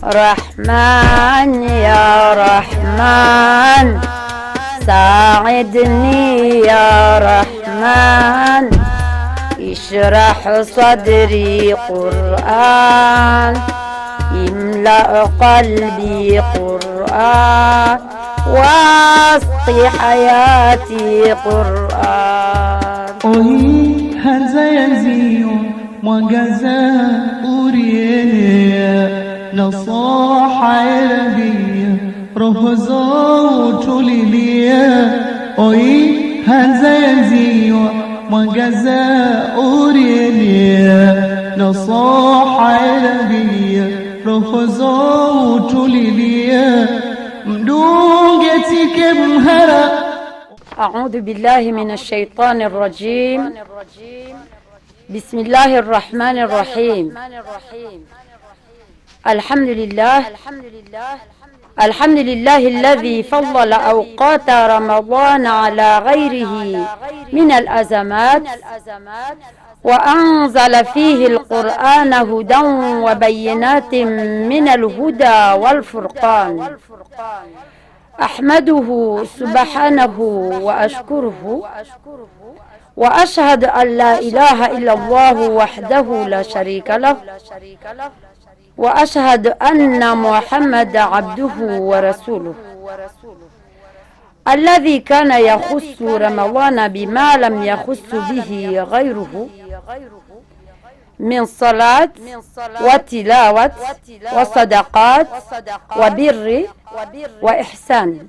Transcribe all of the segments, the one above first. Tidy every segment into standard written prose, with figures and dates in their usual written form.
رحمن يا رحمن ساعدني يا رحمن اشرح صدري قرآن املأ قلبي قرآن واسقي حياتي قرآن. Oi hanza yazio mwangaza urienea nasaha yarabia roho tulilia. Oi hanza yazio mwangaza urienea nasaha yarabia roho tulilia. Mdunge tike mhara. أعوذ بالله من الشيطان الرجيم. بسم الله الرحمن الرحيم. الحمد لله الذي فضل أوقات رمضان على غيره من الأزمات وأنزل فيه القرآن هدى وبينات من الهدى والفرقان. أحمده سبحانه وأشكره وأشهد أن لا إله إلا الله وحده لا شريك له وأشهد أن محمد عبده ورسوله الذي كان يخص رمضان بما لم يخص به غيره من صلاة وتلاوة وصدقات وبر وإحسان.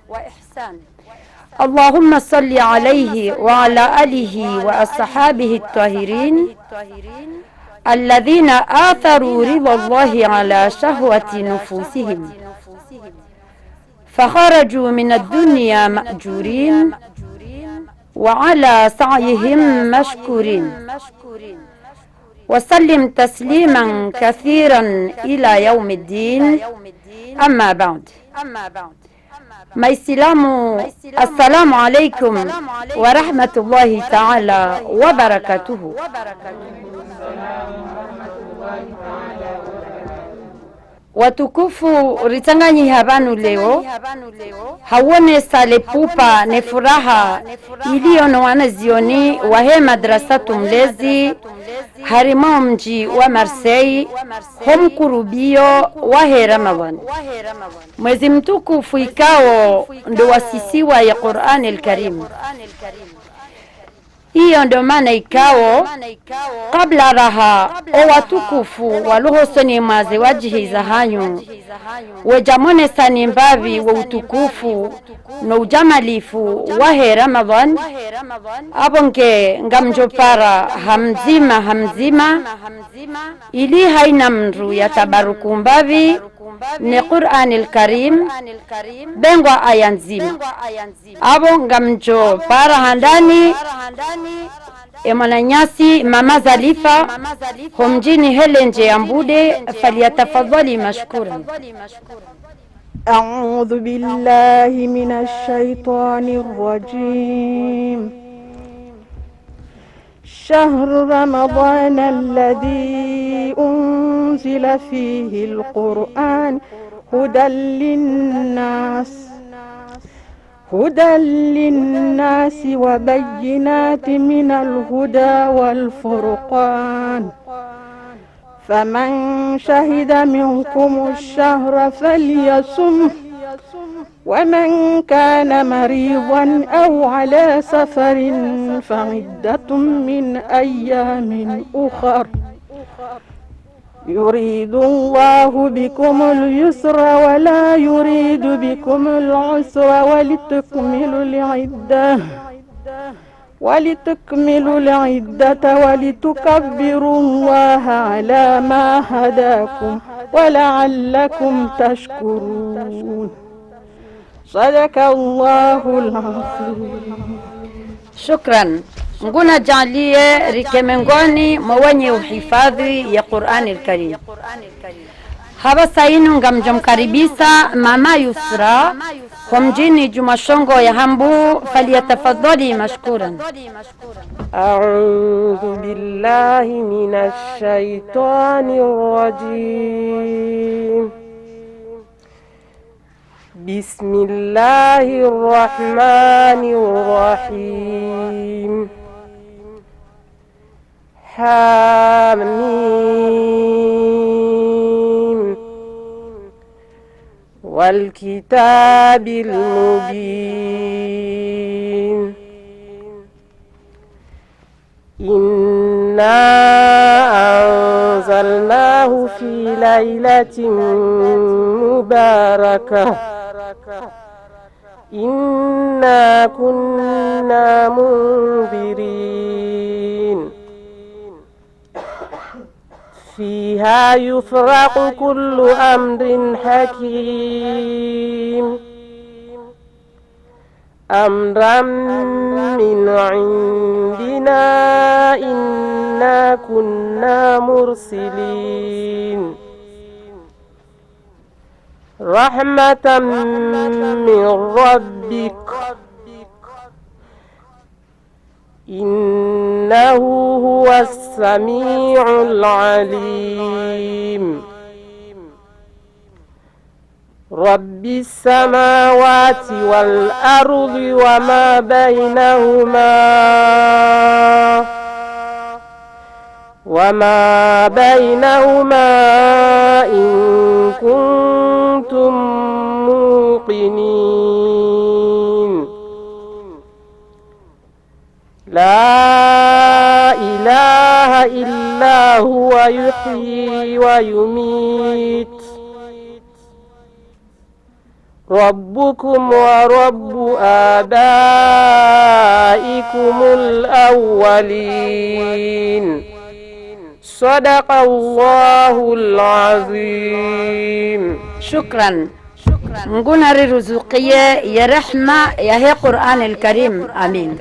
اللهم صل عليه وعلى آله وأصحابه الطاهرين الذين آثروا رضا الله على شهوة نفوسهم فخرجوا من الدنيا مأجورين وعلى سعيهم مشكورين. وسلم تسليما كثيرا إلى يوم الدين. أما بعد. السلام عليكم ورحمة الله تعالى وبركاته. Watukufu ritanganyi habanu leo hawone sale pupa ne furaha iliyo na wanazioni wahe madrasatu mlezi harimo mji wa Marseille homkurubio wahe Ramadhan mwezi mtukufu ikao ndo wasisiwa ya Qur'an al-Karim. Hiyo ndo maana ikao kabla raha o watukufu waluhosoni mwaze wajihiza hanyu wejamone sani mbavi wa utukufu no ujamalifu wahe Ramadhan abonge ngamjopara hamzima ili haina mru ya tabaruku mbavi ni Qur'an al-Karim bengwa aya nzima abo ngamjo para handani Mwananyasi Mama Zalifa homjini Helenje Ambude faliyatafadhali mashkuran. أعوذ بالله من الشيطان الرجيم. شهر رمضان الذي أنزل فيه القرآن هدى للناس وبينات من الهدى والفرقان. فمن شهد منكم الشهر فليصم ومن كان مريضا أو على سفر فعدة من أيام أخر. يريد الله بكم اليسر ولا يريد بكم العسر ولتكملوا العدة ولتكبروا الله على ما هداكم ولعلكم تشكرون. صدق الله العظيم. شكرا. Nguna jalie rikemengoni mwenye uhifadhi ya Qur'an al-Karim. Haba sainu ngamjomkaribisa Mama Yusra kwa mjini Jumashongo ya Hambu faliyatafadhali mashkuran. A'udhu billahi minash shaitani rajim. بسم الله الرحمن الرحيم حميم والكتاب المبين إنا أنزلناه في ليلة مباركة إنا كنا منذرين فيها يفرق كل أمر حكيم أمرا من عندنا إنا كنا مرسلين رحمة من ربك إنه هو السميع العليم رب السماوات والأرض وما بينهما إن كنتم موقنين لا إله إلا هو يحيي ويميت ربكم ورب آبائكم الأولين صدق الله العظيم. شكرا. نقولنا رزقية يا رحمة يا هي قرآن الكريم. آمين.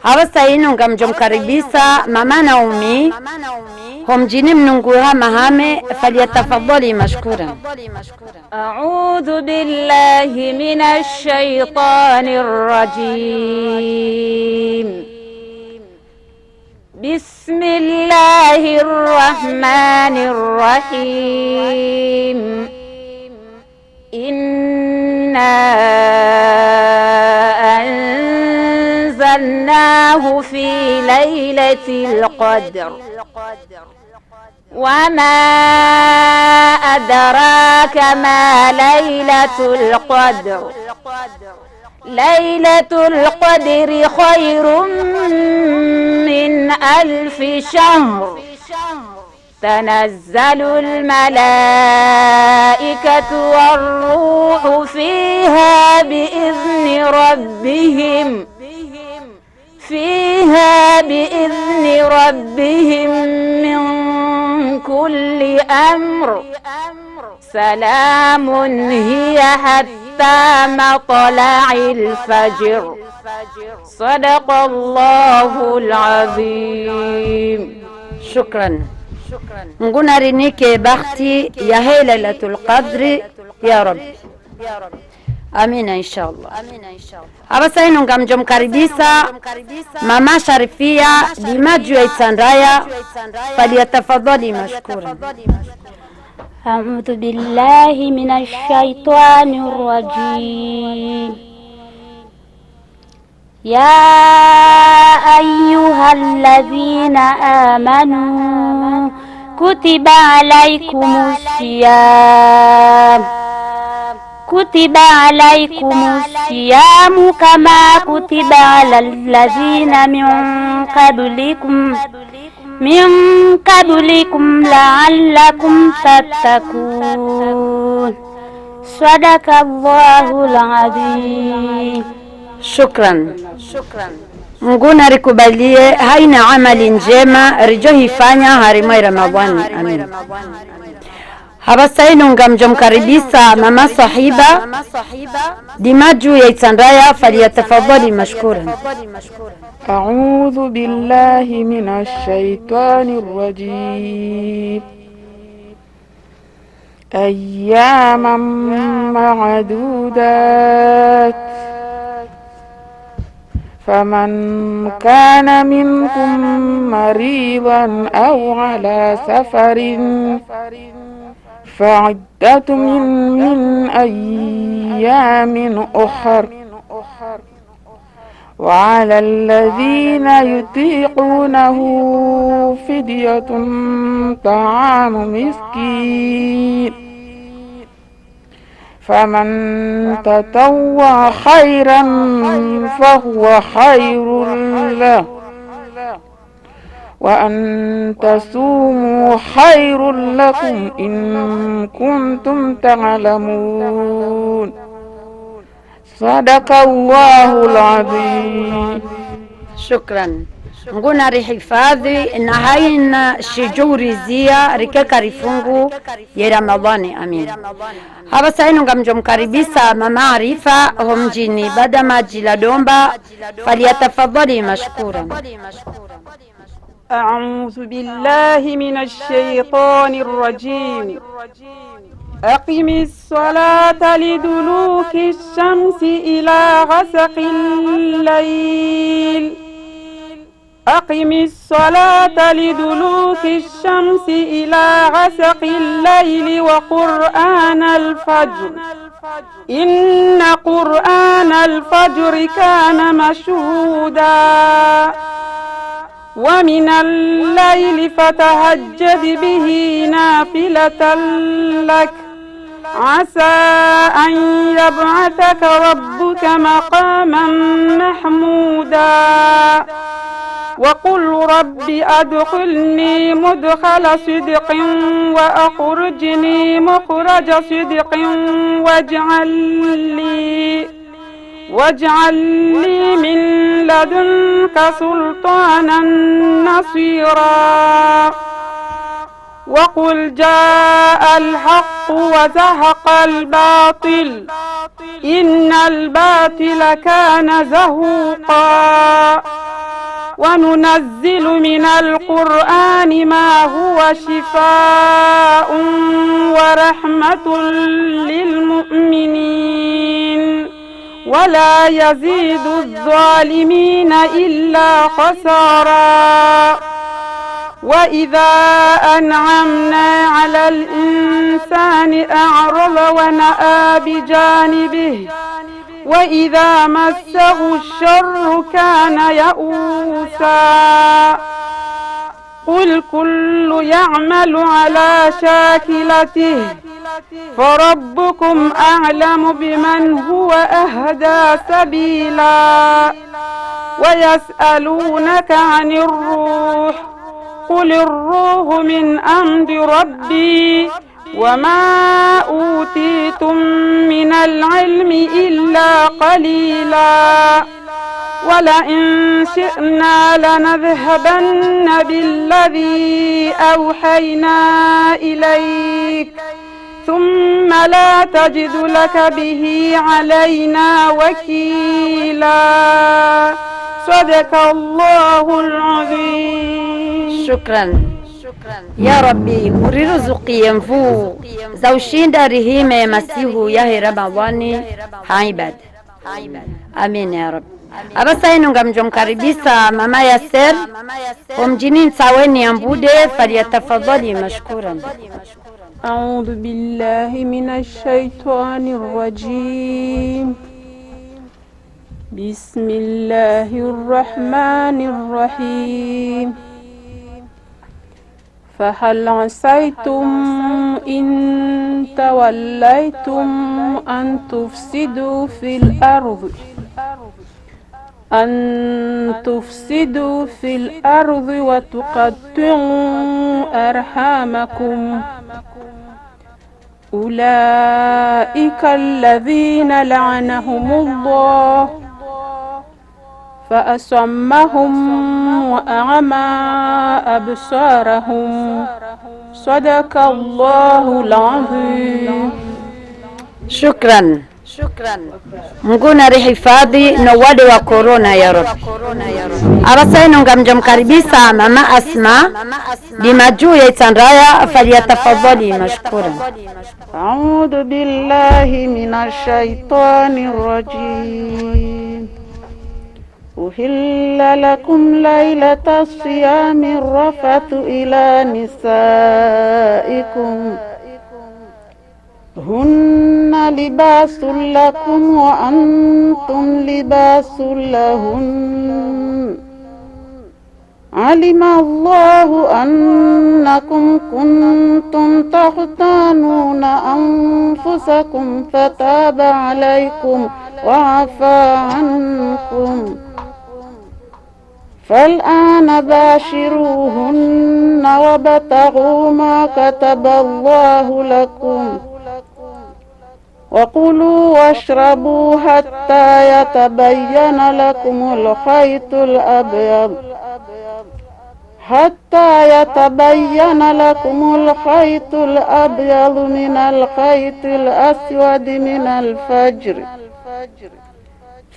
Hawasa inu ngamjomkaribisa mama Naomi homjini mnunguha mahame falyatafadhali mashkura. أعوذ بالله من الشيطان الرجيم بسم الله الرحمن الرحيم إنا أنزلناه في ليلة القدر وما أدراك ما ليلة القدر ليلة القدر خير من 1000 شهر تنزل الملائكة والروح فيها بإذن ربهم من كل أمر سلام هي حتى مطلع الفجر صدق الله العظيم. شكرا. نقولنا رينيكي بختي يا هي ليلة القدر يا رب. Amina inshallah. Hawasa inu ngamjomkaribisa mama Sharifia Dimaju ya Itandaya falyatafadhali mashkura. أعوذ بالله من الشيطان الرجيم يا أيها الذين آمنوا كتب عليكم الصيام كما كتب على الذين من قبلكم لعلكم تتقون صدق الله العظيم. شكرا. Nguna rikubalie haina amali njema rijohifanya harimai Ramadhani. Amin. Hawasa inu ngamjomkaribisa mama Sahiba Dimaju ya Itandaya falyatafadhali mashkura. أعوذ بالله من الشيطان الرجيم أياما معدودات فمن كان منكم مريضا أو على سفر فعدة من أيام أخر. وعلى الذين يطيقونه فدية طعام مسكين، فمن تطوع خيرا فهو خير له، وأن تصوموا خير لكم إن كنتم تعلمون. صدق الله العظيم. Shukran. Nguna rihifadhi na haina shijuri zia rikeka rifungu ya Ramadhani. Amin. Hapa sainu ngamjomkaribisa mama Arifa homjini bada maji la domba, faliyatafadhali mashkuran. أعوذ بالله من الشيطان الرجيم. أقم الصلاة لدلوك الشمس إلى غسق الليل. أقم الصلاة لدلوك الشمس إلى غسق الليل وقرآن الفجر إن قرآن الفجر كان مشهودا. ومن الليل فتهجد به نافلة لك عسى أن يبعثك ربك مقاما محمودا. وقل رب أدخلني مدخل صدق وأخرجني مخرج صدق واجعل لي من لدنك سلطانا نصيرا. وقل جاء الحق وزهق الباطل إن الباطل كان زهوقا. وننزل من القرآن ما هو شفاء ورحمة للمؤمنين ولا يزيد الظالمين إلا خسارا. وإذا أنعمنا على الإنسان أعرض ونأى بجانبه وإذا مسه الشر كان يئوسا. قل كل يعمل على شاكلته فربكم أعلم بمن هو أهدى سبيلا. ويسألونك عن الروح قل الروح من أمر ربي وما أوتيتم من العلم إلا قليلا. ولئن شئنا لنذهبن بالذي أوحينا إليك ثم لا تجد لك به علينا وكيلا. صدق الله العظيم. Shukran. Ya Rabbi, uriruzukie mvuu za ushinda rihime ya masihu yahe Ramadhani haibad. Amin ya Rabbi. Abasa inu ngamjomkaribisa mama Yaser homjini nsaweni ambude faliyatafadhali mashkuran. أعوذ بالله من الشيطان الرجيم. بسم الله الرحمن الرحيم. فهل عسيتم إن توليتم أن تفسدوا في الأرض وتقطعوا أرحامكم أولئك الذين لعنهم الله فأصمهم وأعمى أبصارهم. صدق الله العظيم. Shukran. Mnguna rihifadhi na wale wa korona ya Rabbi. Abasa inu ngamjomkaribisa mama Asma limajuu ya Itandaya faliyatafadhali mashkuran. أعوذ بالله من الشيطان الرجيم. أحل لكم ليلة الصيام الرفث إلى نسائكم هن لباس لكم وأنتم لباس لهن علم الله أنكم كنتم تختانون أنفسكم فتاب عليكم وعفى عنكم فالآن باشروهن وابتغوا ما كتب الله لكم وكلوا واشربوا حتى يتبين لكم الخيط الأبيض من الخيط الأسود من الفجر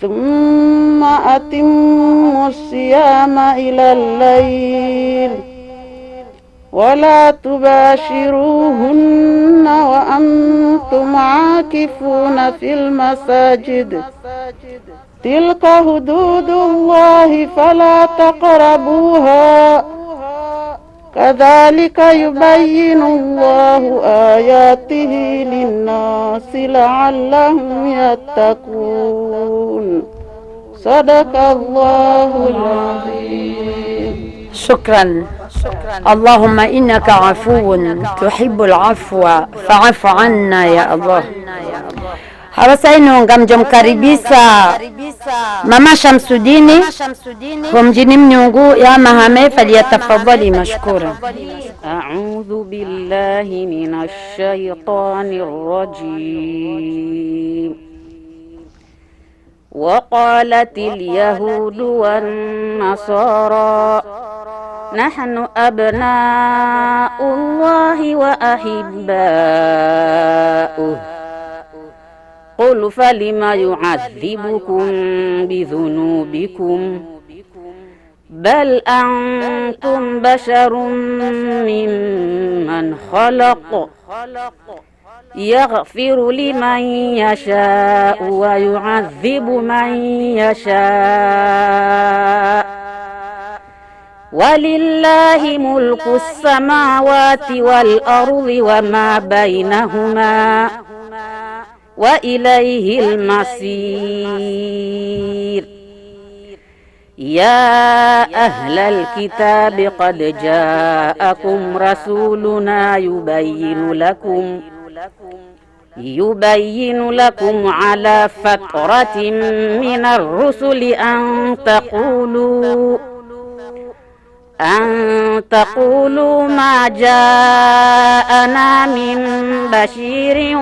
ثم أتموا الصيام إلى الليل ولا تباشروهن وأنتم عاكفون في المساجد تلك حدود الله فلا تقربوها كذلك يبين الله آياته للناس لعلهم يتقون صدق الله العظيم. شكرا. اللهم إنك عفو تحب العفو فاعف عنا يا الله. Hawasainu ngamjamkaribisa Mama Shamsudini kumjini mnyungu ya mahame faliyatafadhali mashkura. أعوذ بالله من الشيطان الرجيم. وقالت اليهود والنصارى نحن أبناء الله وأحباؤه قل فلم يعذبكم بذنوبكم بل أنتم بشر ممن خلق يغفر لمن يشاء ويعذب من يشاء ولله ملك السماوات والأرض وما بينهما وإليه المصير. يا أهل الكتاب قد جاءكم رسولنا يبين لكم على فترة من الرسل أن تقولوا ما جاءنا من بشير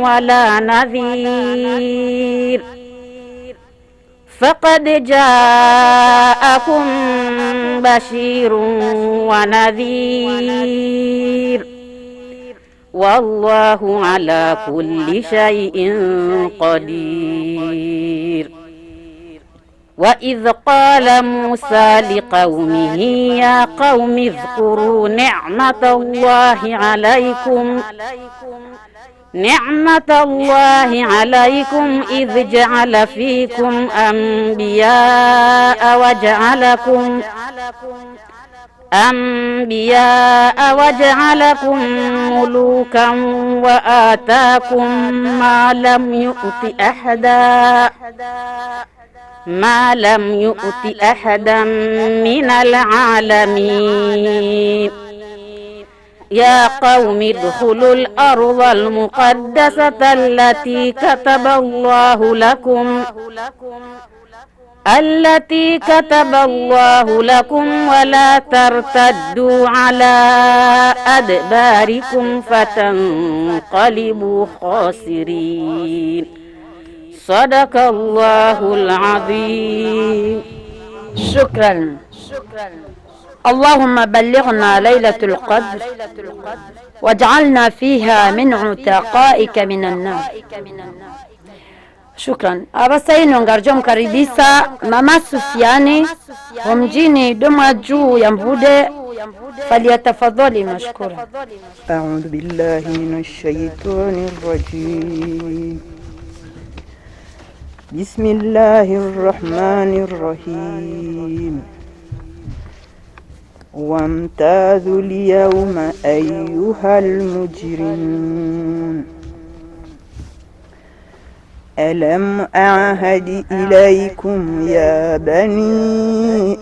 ولا نذير فقد جاءكم بشير ونذير والله على كل شيء قدير. وإذ قال موسى لقومه يا قوم اذكروا نعمة الله عليكم إذ جعل فيكم أنبياء وجعلكم ملوكا وآتاكم ما لم يؤت أحدا من العالمين. يا قوم ادخلوا الأرض المقدسة التي كتب الله لكم ولا ترتدوا على أدباركم فتنقلبوا خاسرين. صدق الله العظيم. شكرا. اللهم بلغنا ليلة القدر واجعلنا فيها من عتقائك من النار. Shukran. Abasaino ngarjom karibisa Mama Sufiani mjini Doma juu ya Mvude faliyatafadhali mashkura. أعوذ بالله من الشيطان الرجيم. بسم الله الرحمن الرحيم. وامتازوا اليوم أيها المجرمون ألم أعهد إليكم يا بني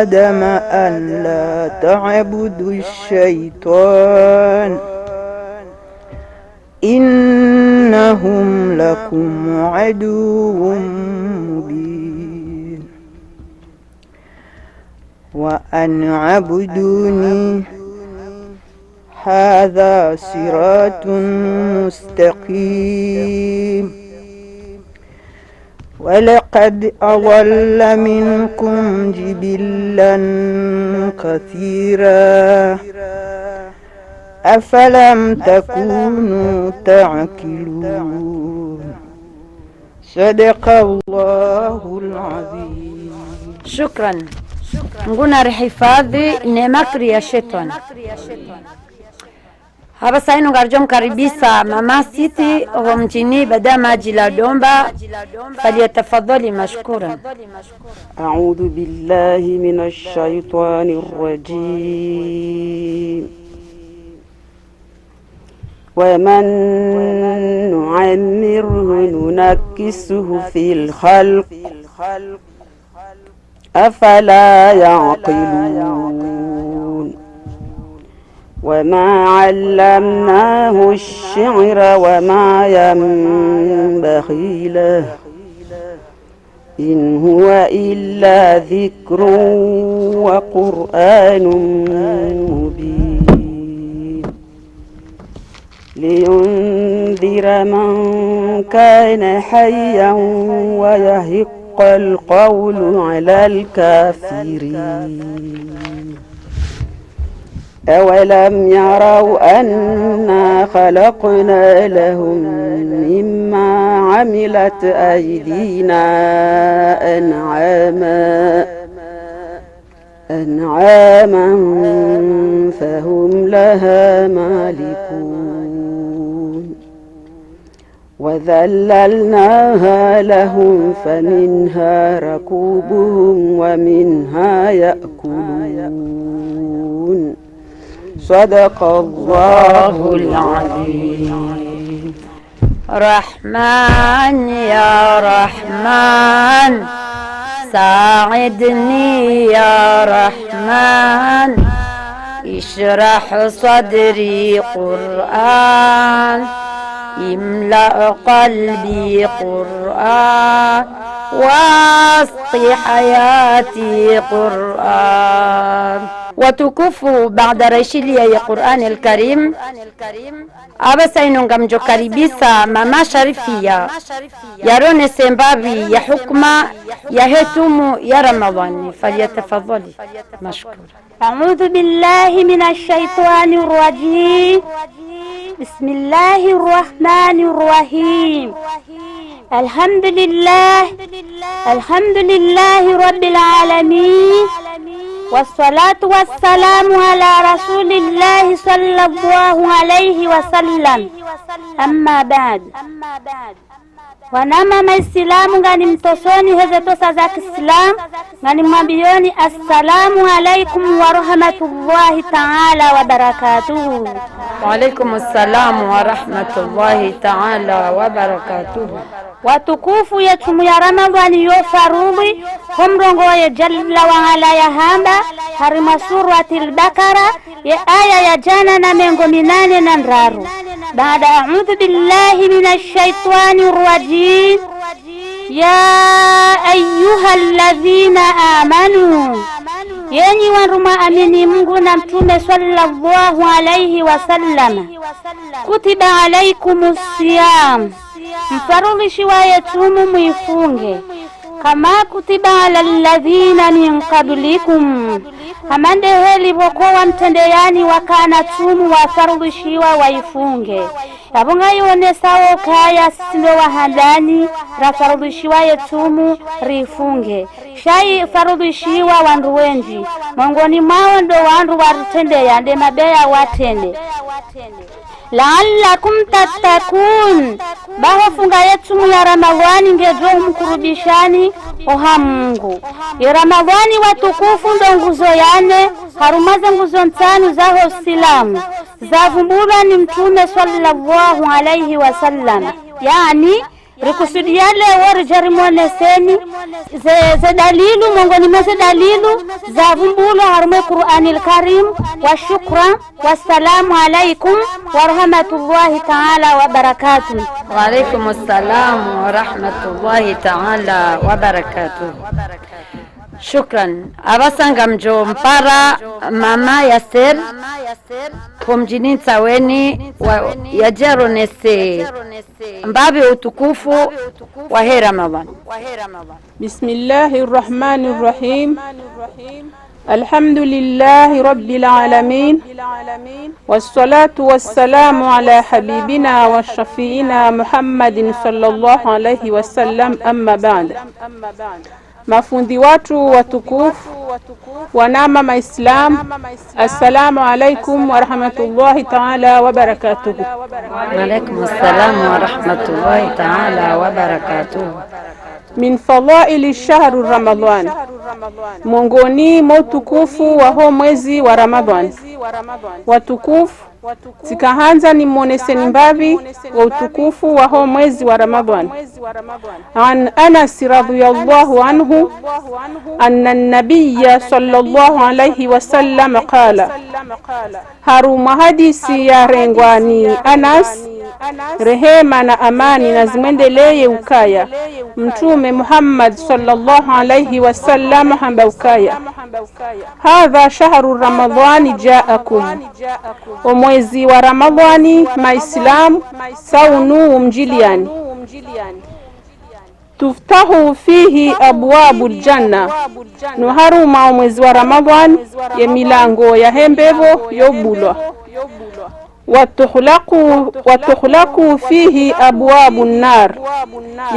آدم أن لا تعبدوا الشيطان إنهم لكم عدو مبين وأن اعبدوني هذا صراط مستقيم ولقد أضل منكم جبلا كثيرا أفلم تكونوا تعقلون صدق الله العظيم. Shukran. Mungu na rehifadhi nemakri ya shetani. Hapa sainu ngarjom karibisa mama Siti wa mjini bada maji la domba faliyatafadhali mashkuran. أعوذ بالله من الشيطان الرجيم ومن نعمره ننكسه في الخلق أفلا يعقلون وما علمناه الشعر وما ينبغي له إن هو إلا ذكر وقرآن مبين لينذر من كان حيا ويحق القول على الكافرين أولم يروا أنا خلقنا لهم مما عملت أيدينا أنعاما فهم لها مالكون وذللناها لهم فمنها ركوبهم ومنها يأكلون صدق الله العظيم. رحمن يا رحمن ساعدني يا رحمن اشرح صدري قرآن املأ قلبي قرآن واسقي حياتي قرآن. Watukufu, baada raishilia ya Qur'an al-Karim abasa inongamjo karibisa mama Sharifia yarone sembabi ya hukma ya hetumu ya Ramadhani faliyatafadhali mashkura. أعوذ بالله من الشيطان الرجيم بسم الله الرحمن الرحيم الحمد لله رب العالمين والصلاة والسلام على رسول الله صلى الله عليه وسلم أما بعد wanama maislamu ngani mtosoni heze tosa za Kiislamu ngani mwambioni assalamu alaikum wa rahmatullahi ta'ala wa barakatuhu. Wa alaikum assalamu wa rahmatullahi ta'ala wa barakatuhu. Watukufu ya chumu ya Ramadhani yo farudhi humrongoye jalla wa ala ya hamba harima suratil Bakara ya aya ya jana na mengo 8 na ndaru. Baada a'udhu billahi minash shaitani rrajim ya ayyuhalladhina amanu yenyi waruma amini Mungu na mtume sallallahu alayhi wasallam kutiba alaykumus siyam mfarudhishiwa yetumu muifunge kama kutiba alal ladhina min qablikum hamande heli bokowa mtendeyani wakana tumu wafarudhishiwa waifunge yabunga yone sawo kaya sindo wahandani rafarudhishiwa yetumu rifunge shai farudhishiwa wandu wenji mongoni mao ndo wandu warutendeya nde mabeya watende la'allakum tattakun, baho funga yetu ya Ramadhani ngejo mkurubishani oha Mungu. Ya Ramadhani watukufu ndo nguzo yane, harumaze nguzo ntanu za Uislamu. Zavumbula ni Mtume sallallahu alayhi wasallam, yani rikusudiale warjarimone seni ze dalilu mongoni mese dalilu za vumbulo harume Qur'anil Karim. Wa shukran, wassalamu alaikum wa rahmatullahi ta'ala wa barakatuh. Wa alaikum assalam wa rahmatullahi ta'ala wa barakatuh. Shukran. Abasanga mjo mpara mama Yasir kumjini taweni ya jeronese mbabi utukufu wa hera Ramadhan. Bismillahir Rahmanir Rahim. Alhamdulillahi Rabbil Alamin. Wassalatu wassalamu ala habibina wa shafiina Muhammadin sallallahu alayhi wasallam, amma ba'da. Mafundi watu watukufu, wanama maislam, assalamu alaikum wa rahmatullahi ta'ala wa barakatuh. Wa alaikum assalam wa rahmatullahi ta'ala wa barakatuh. Min fadaili shahru Ramadhan, mongoni motukufu wa ho mwezi wa Ramadhan. Watukufu tikahanza ni moneseni mbavi wa utukufu wa ho mwezi wa Ramadhan. An Anas radhiyallahu anhu anna an-nabiyya sallallahu alayhi wasallam qala, haruma hadisi ya rengwani Anas, rehema na amani na zimwendeleye ukaya, Mtume Muhammad sallallahu alayhi wasallam hamba ukaya, hadha shahru Ramadhani jaakum, mwezi wa Ramadhani maislam saunu mjiliani, tuftahu fihi abwabu janna, nuharuma mwezi wa Ramadhan ya milango ya hembevo yobulwa, watuhlaqu fihi abwabu nar,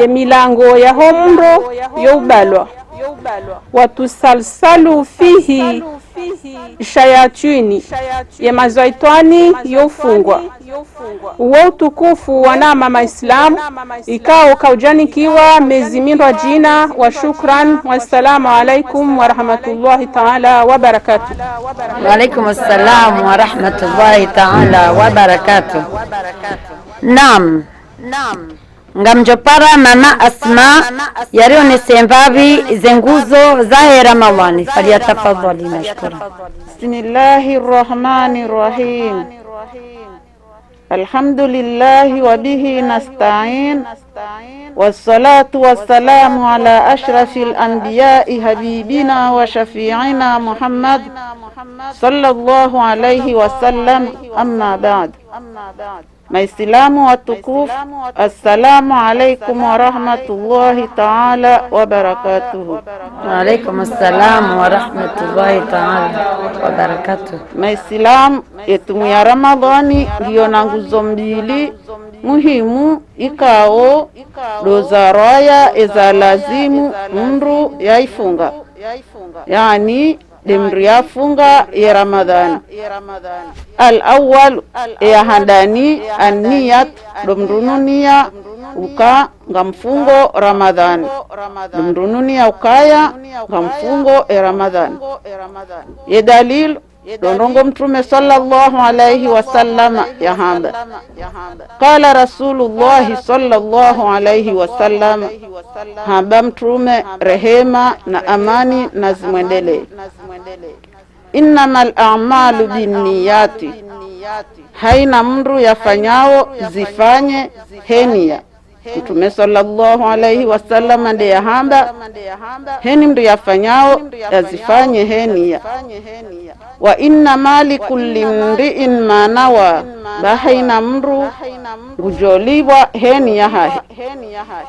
ya milango ya homro yobalwa, watusalsalu fihi shayatini, ya mazaitani yofungwa. Uwe utukufu wanama maislam ikao kaujanikiwa mezimindwa jina wa shukran. Wassalamu alaikum wa rahmatullahi ta'ala wa barakatuh. Wa alaikum assalam wa rahmatullahi ta'ala wa barakatuh. Naam, ngamjopara mama Asma yarionese mbavi zenguzo za Ramadhani, faliyatafadhali mashkura. Bismillahir Rahmanir Rahim. Alhamdulillahi wa bihi nasta'in, wassalatu wassalamu ala ashrafil anbiya'i habibina wa shafi'ina Muhammad sallallahu alayhi wasallam, amma ba'd. Maislamu watukufu, assalamu alaikum wa rahmatullahi ta'ala wa barakatuhu. Wa alaikum assalam wa rahmatullahi ta'ala wa barakatuh. Maislamu yetu ya Ramadhani ndiyo na nguzo mbili muhimu ikao doza raya eza lazimu mru yaifunga, yani demri yafunga ya Ramadhani. Al-awwal ya handani an-niyat, domrununia uka ngamfungo Ramadhani, domrununia ukaya ngamfungo Ramadhani. Ye dalil donongo Mtume sallallahu alayhi wasallam ya hamba, qala Rasulullah sallallahu alayhi wasallam, hamba Mtume rehema na amani na zimwendele, innamal a'malu binniyati, haina mru yafanyao zifanye henia. Mtume sallallahu alayhi wasallam ndiye hamba heni mru yafanyao yazifanye henia. Wa inna mali kulli mri'in ma nawa, bahaina mru ngujoliwa heni ya hahe.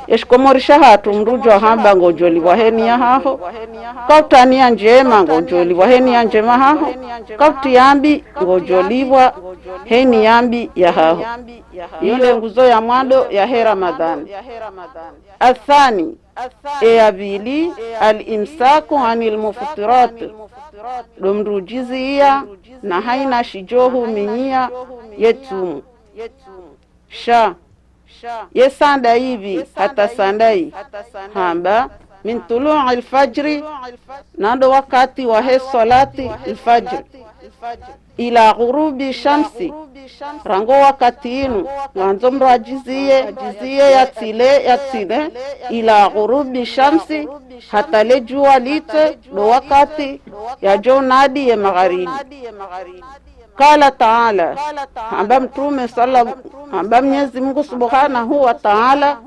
Eshkomorisha hatu mrujo hamba ngojoliwa heni ya haho, kautania njema ngojoliwa heni ya njema haho, kauti yambi ngojoliwa heni yambi ya haho. Ile nguzo ya mwado ya Ramadhani. Athani ya vili al-imsaku anil muftirat, domrujizia na haina shijohu minyia yetumu, sha ye sanda hivi hata sandai hamba min tuluu alfajri, nando wakati wa he salati alfajri, ila ghurubi shamsi, rango wakati inu wanzo mrajizie yatile ila ghurubi shamsi, hata le jua lite do wakati ya jonadi ya magharibi. Kala taala, amba mtume amba Mwenyezi Mungu subhanahu wa taala,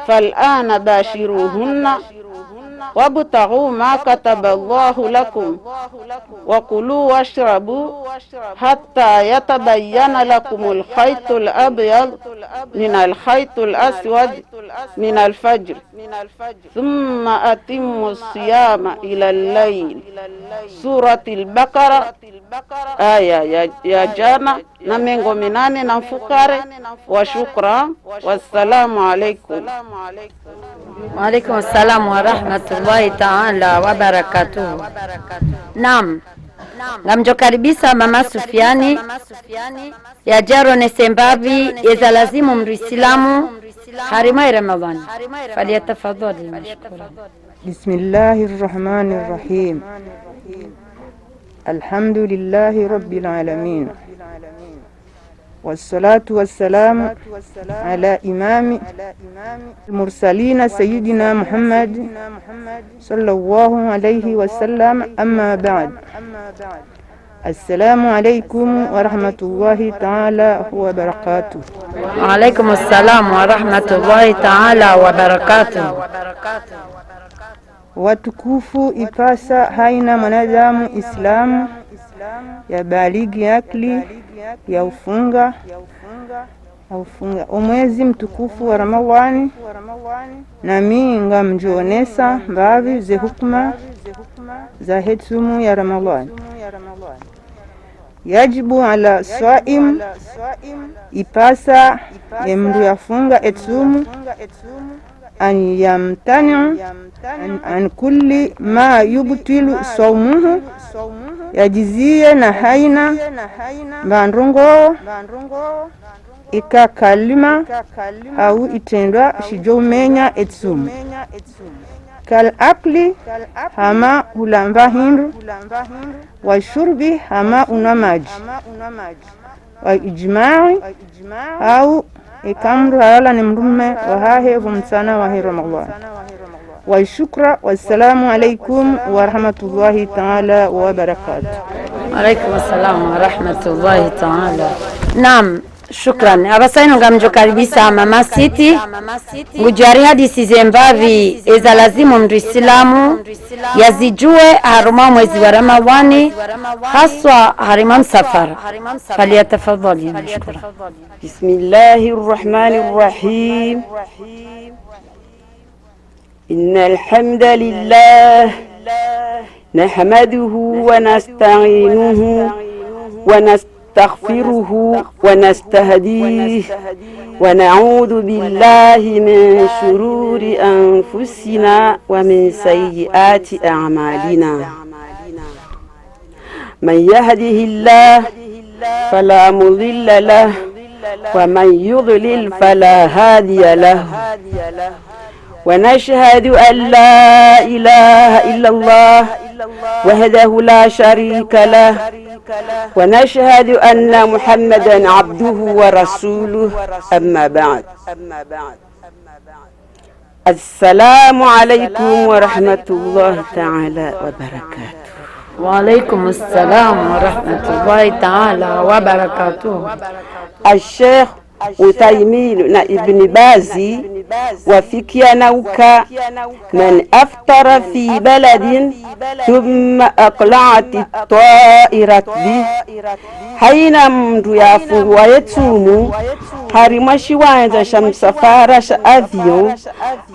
fal'ana bashiruhunna wabtaghu ma kataba Allahu lakum wa kulu washrabu hatta yatabayyana lakum al-khaytul abyad min al-khaytul aswad min al-fajr thumma atimmu siyama ila al-layl. Surati al-Baqara aya ya jana na mengo minane na mfukare wa shukra. Wassalamu alaikum. Wa alaikum assalam wa rahmatullahi ta'ala wa barakatuh. Naam, ngamjokaribisa mama Sufiani ya jaro nesembavi eza lazimu mruislamu harimai Ramadhani, faliyatafadhali mashkura. Bismillahir Rahmanir Rahim. Alhamdulillahi Rabbil Alamin. Wassalatu wassalamu ala imami al-mursalina sayyidina Muhammad sallallahu alayhi wasallam, amma ba'd. Assalamu alaykum wa rahmatullahi ta'ala wa barakatuh. Wa alaykum assalam wa rahmatullahi ta'ala wa barakatuh. Watukufu, ipasa haina mwanadamu Islamu ya baligi akli ya ufunga umwezi mtukufu wa Ramadhani, na minga mjonesa mbavi ze hukma za hetumu ya Ramadhani. Yajibu ala swaim, ipasa mndu yafunga etumu an yamtani an kulli ma yubtilu sawmuhu, yajizie na haina bandrongo ikakalima au itendwa shijomenya etsumu. Kal akli, hama ulamba hindu, wa shurbi, hama unamaji, wa ijma'i au ikamru halala ni mrume wa hahe vumsana wa Ramadhani. Wa shukra. Wassalamu alaikum wa rahmatullahi ta'ala wa barakatuh. Alaikum assalam wa rahmatullahi ta'ala. Naam, shukran. Abasaino ngamjokaribisa mama Siti ngujari hadisi zembavi eza lazimu mndu Islamu yazijue haruma mwezi wa Ramadhani, haswa harima msafara. Faliyatafadhali mashkura. Bismillahir Rahmanir Rahim. Innal hamdalillah nahmaduhu wa nasta'inuhu wa nastaghfiruhu wa nastahdihi wa na'udhu billahi min shururi anfusina wa min sayyiati a'malina. Man yahdihillahu fala mudilla lahu wa man yudlil fala hadiya lahu. ونشهد أن لا إله إلا الله وحده لا شريك له ونشهد أن محمدا عبده ورسوله، أما بعد. السلام عليكم ورحمة الله تعالى وبركاته. وعليكم السلام ورحمة الله تعالى وبركاته. الشيخ Uthaymeen na Ibn Bazi wafikia nauka man aftara fi baladin thumma aqla'at at-ta'irat bi, haina mndu yafungua yetumu harimashi wanza shamsafara sha avion,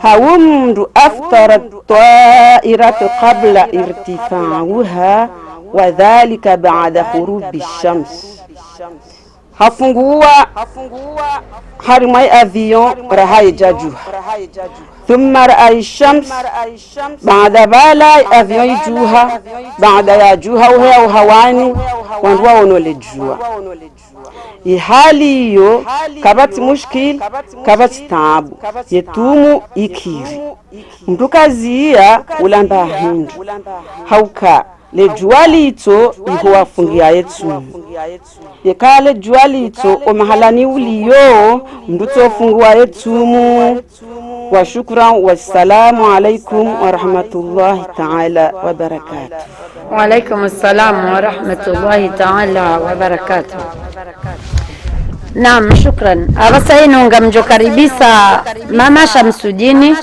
hawu mndu aftara at-ta'irat qabla irtifa'uha wa dhalika ba'da ghurubi shams. hafungua harimai avion rahai jajuha ثم رأى الشمس بعد بالا أفيون جوها بعد يا جوها وهي وهواني وانوا ونولجوا ihali hiyo kabati mushkil kabati taabu yetumu ikiri mtu kaziya ulamba hindu hauka le juali ito iho wafungia yetu yekale juali ito omahalani uliyo mtu tofungua yetumu wa shukran wassalamu alaikum wa rahmatullahi ta'ala wa barakatuh. Wa alaikum assalam wa rahmatullahi ta'ala wa barakatuh. Naam, shukran. Abasa ino ngamjokaribisa Mama Shamsudini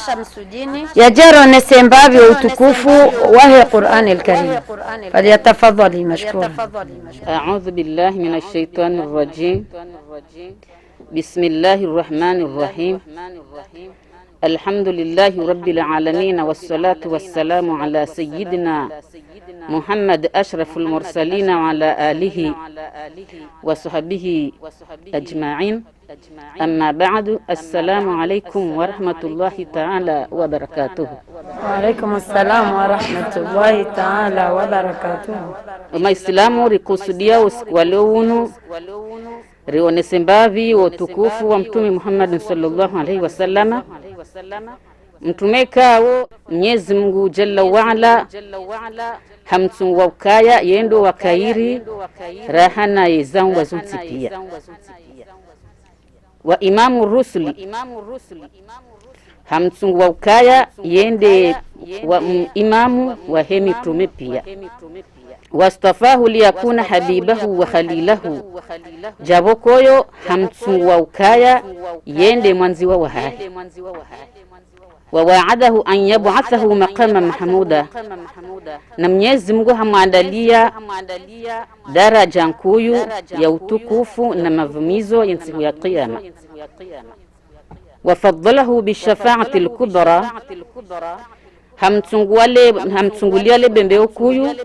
ya jaro nesembavyo utukufu wa Qur'an al-Karim. Falyatafadhali mashkura. A'udhu billahi minash shaitanir rajim. Bismillahir rahmanir rahim. Alhamdulillahi rabbil alamin wassalatu wassalamu ala sayyidina Muhammad ashraful mursalin wa ala alihi wa sahbihi ajma'in. Amma ba'du, assalamu alaykum wa rahmatullahi ta'ala wa barakatuh. Wa alaykum assalam wa rahmatullahi ta'ala wa barakatuh. Waislamu rikusudia usiku wa leo unu rionese mbavi utukufu wa Mtume Muhammad sallallahu alaihi wasallama. Mtume kao Mwenyezi Mungu Jalla wa Ala hamtungu wa ukaya yendo wa kairi rahana yezangu wa zunti pia wa imamu rusuli hamtungu wa ukaya yende wa imamu wa hemi tume pia wastafahu liyakuna habibahu wa khalilahu jabokoyo hamtungu wa ukaya yende mwanziwa wa hahi wa wa'adahu an yab'athahu maqama mahmuda na Mwenyezi Mungu hamwandalia daraja nkuyu ya utukufu na mavumizo ya siku ya kiyama wa faddalahu bishafa'ati al-kubra hamtungulia le bembeo kuyu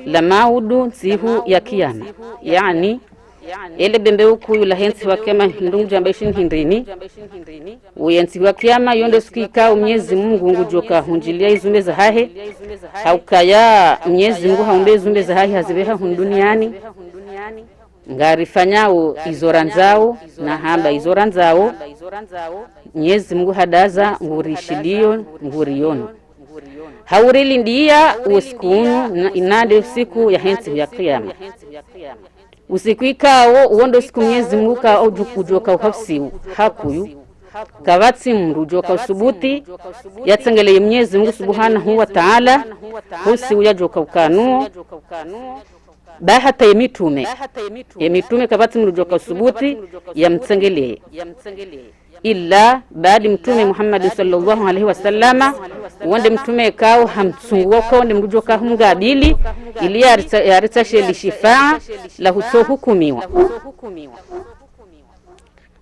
la maudu sihu ya kiyama yani ele bembeo kuyu la hensi wa kiyama ndungu jambeshin hindrini uyensi wa kiyama yondo sikika Mwenyezi Mungu ngujoka hunjilia izumbe za hahe haukaya Mwenyezi Mungu haumbe izumbe za hahe hazibeha hunduniani ngarifanyao izoranzao na hamba izoranzao Mwenyezi Mungu hadaza ngurishilio nguriyono haurili ndia usikunu na inade siku ya hensi ya kiyama usiku ikao uondo siku Mwenyezi Mungu ka ujukujoka uhafsi hakuyu kavatsi mrujoka usubuti yatsengele Mwenyezi Mungu subhanahu wa ta'ala husi uyajoka ukanu bahata yemitume kavatsi mrujoka usubuti yamtsengele illa baadi mtume Muhammad sallallahu alaihi wasallama wonde mtume kao hamtsunguwa kwa wonde mrujoka hungabili ili yaritasheli lishifaa la hukumiwa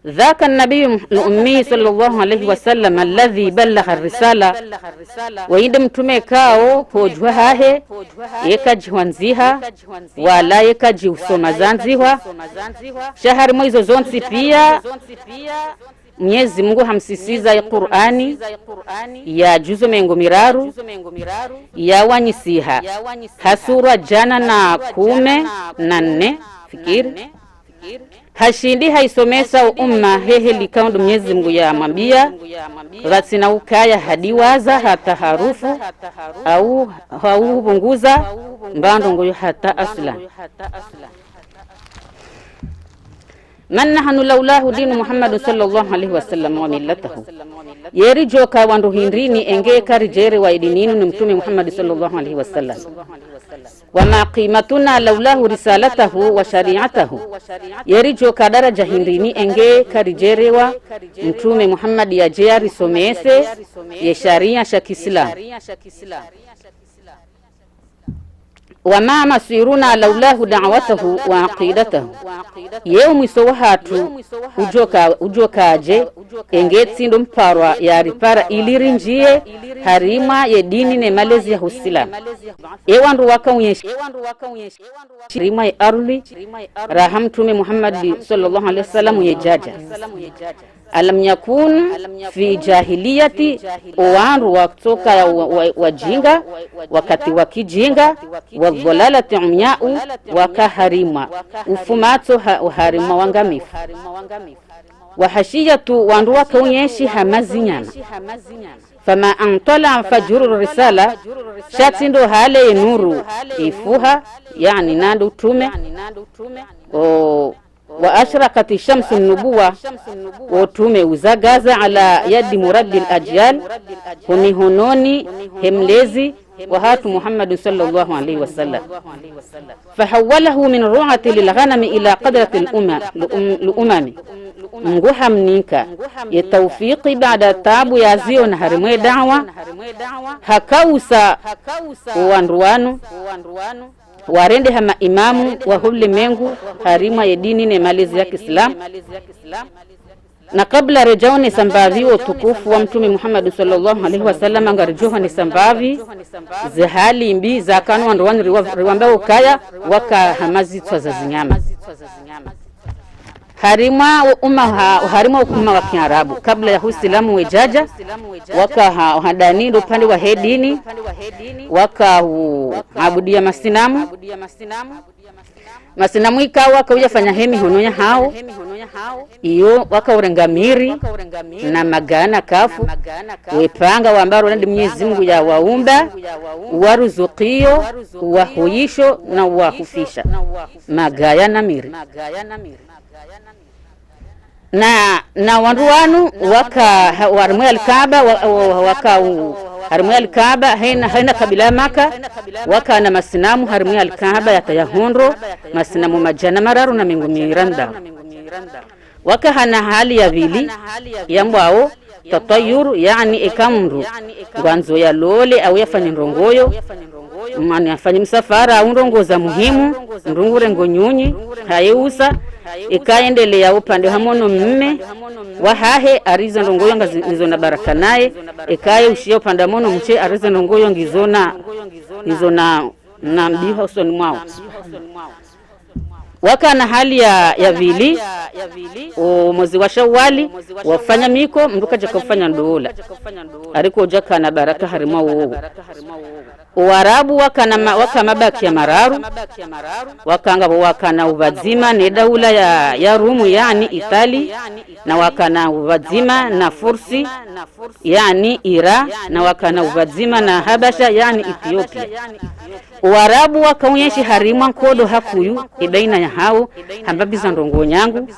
ذاك النبي الأمي صلى الله عليه وسلم الذي بلغ الرسالة ويندم تميكاو هوجوهاه يكاجوانزيها ولا يكاجوسومazanziwa shahari mwizo zonsi pia Mwenyezi Mungu hamsisiza ya Qur'ani ya juzo mengo miraru ya wanyisiha hasura jana na 14 fikiri hashindi haisomesa umma hehe likaundo Mwenyezi Mungu ya mwambia ratsina ukaya hadiwaza hata harufu au bunguza mbando ngoyo hata asla man nahnu laulahu dinu Muhammad sallallahu alaihi wasallam wa millatahu yeri joka wandu hindrini enge karijere wa idininu ni mtume Muhammad sallallahu alaihi wasallam wama qimatuna laulahu risalatahu wa shari'atahu yeri joka daraja hindrini enge karijere wa mtume Muhammad ya jari somese ya sharia sha Kiislamu wama masiruna laulahu da'watahu wa aqidatahu yeumu sowahatu ujokaje engetsindo mparwa ya ripara ilirinjie harima ye dini ne malezi ya Uislamu ewandu wakaunyeshi harima ya arli rahamtume Muhammad sallallahu alaihi wasallam ye jaja alam yakun fi jahiliyati, owandu waktoka wajinga wakati wakijinga, wadhalalati umyau, wakaharima ufumato uharima wangamifu, wahashiyatu wandu wakaunyeshi hamazinyana, fama antala fajuru risala, shatindo hale nuru ifuha, yani nando utume, wa ashrakati shamsu nubuwa, utume uzagaza ala yadi murabbil ajyal, hunihononi hemlezi وهات محمد صلى الله عليه وسلم، فحوله من رعة للغنم إلى قدرة الأمم، nguha mnika ya tawfiki baada tabu ya zio na harimwe dawa hakausa uwanduwanu warende hama imamu wa huli mengu harima ya dini na malizi ya Kiislamu. Na kabla rejao ni sambavi utukufu wa mtume Muhammad sallallahu alaihi wasallam angarijoha ni sambavi zihali mbi za kanu wanduwanu riwambao kaya waka hamazi twa za zinyama. Harima umma wa Kiarabu kabla ya Uislamu wejaja waka hadani upande wa hedini waka abudia masinamu ikawa kauja fanya hemi hononya hao iyo waka urengamiri na magana kafu wepanga wambaro nandi Mwenyezi Mungu ya waumba waruzuqio wahuisho na wahufisha magaya na miri na wanduwanu waka harimwe al-Kaaba waka harimwe al-Kaaba haina kabila Maka waka na masinamu harimwe al-Kaaba yatayahondo masinamu majana mararu na mingu miranda waka hana hali ya vili yambao tatayuru, yani ikamru gwanzo ya lole au yafanya ndongoyo mani afanye msafara au ndongoza muhimu ndungure ngonyunyi hayeusa ikaendelea upande hamono mme wahahe ariza ndongoyo ngizona baraka naye ikaye ushia upande hamono mche ariza ndongoyo ngizona na mbiha usoni mwao waka na hali ya vili mwezi wa Shawali wafanya miko mduka jaka kufanya ndola ariko jaka na baraka harima uogu Uarabu waka mabaki ya mararu wakanga wakana uvazima ni daula ya Rumu yani Itali na wakana uvazima na Fursi yani Ira na wakana uvazima na Habasha yani Ethiopia. Uarabu wakaunyeshi harimwa nkodo hakuyu ibaina ya hao hambabiza ndongo nyangu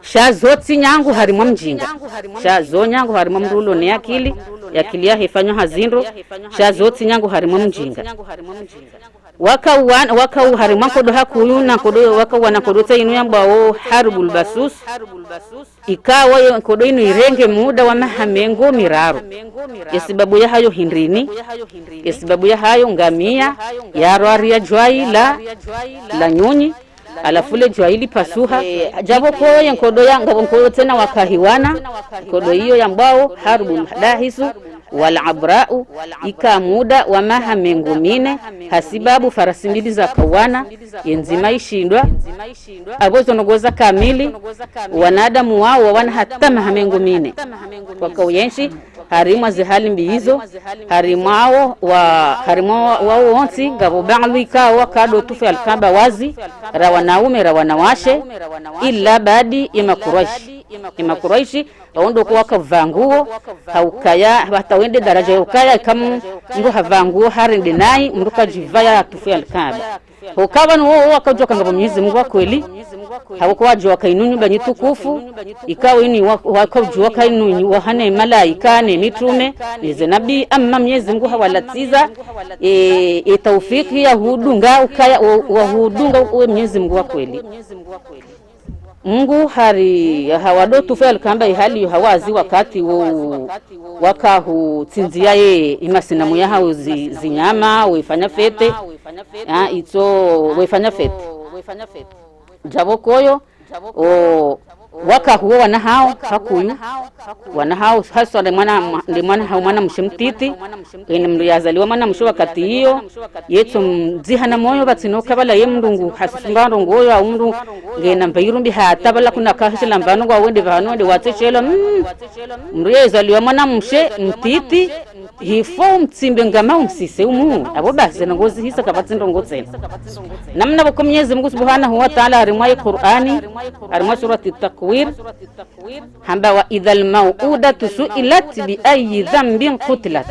shazoti nyangu harimwa mjinga shazo nyangu harimwa mrulo ni akili ya hifanywa hazindo shazoti nyangu harimwa mjinga waka harimwa nkodo hakuyu na kodo waka wana kodo inu yambao harbul basus ikawa nkodo inu irenge muda wa mahamengo miraru yasibabu ya hayo hindrini yasibabu ya hayo ngamia ya roari ya jwai la nyunyi alafule jwaili pasuha jabo koye nkodo ya nkodo tena wakahiwana nkodo hiyo yambao harbul dahisu wala abra'u ikamuda wa mahamengo mine hasibabu farasi mbili za kawana yenzima ishindwa abozo nogoza kamili wanadamu wao wana hata mahamengo mine kwa kauyenshi harimwa zihali mbihizo harimwao wao onsi ngabo ba'lu ikawa kado tufe al-Kaaba wazi rawanaume rawanawashe illa badi ima Quraishi waondo kwa wakavanguo haukaya watawende daraja ya ukaya kama ngo havanguo harinde nai mruka jivaya tufe al-Kaaba hukawa nuo wakajoka ngabo Mwenyezi Mungu kweli hawakuwa jua kainunyu banyitukufu ikawa ini wakajua kainunyu wahane malaika ne mitume nize nabii amma Mwenyezi Mungu hawalatiza taufiki ya hudunga ukaya wa hudunga uwe Mwenyezi Mungu kweli Mungu hawado tufel kamba hali hawazi wakati wakahu tinzia imasinamu ya hao zinyama wefanya fete ito wefanya fete jabo koyo waka huo wanahao hakuyu wanahao hasa ndi mwana hao mwana mshimtiti ene mndu yazaliwa mwana msho wakati hiyo yeto mziha na moyo batinoka bala yemndungu hasisumba ngoyo au mndu ngena mbayirumbi hata bala kuna kahishila mbano kwa wende vano ndi watechela mndu yazaliwa mwana mshe mtiti hifo mtsimbe ngama umsise umu abo basi ngozi hisa kabatsindo ngotsena namna bako Mwenyezi Mungu Subhanahu wa Ta'ala arimwa Qur'ani arimwa surati Takwir hamba wa idhal mau'udatu su'ilat bi ayi dhanbin qutilat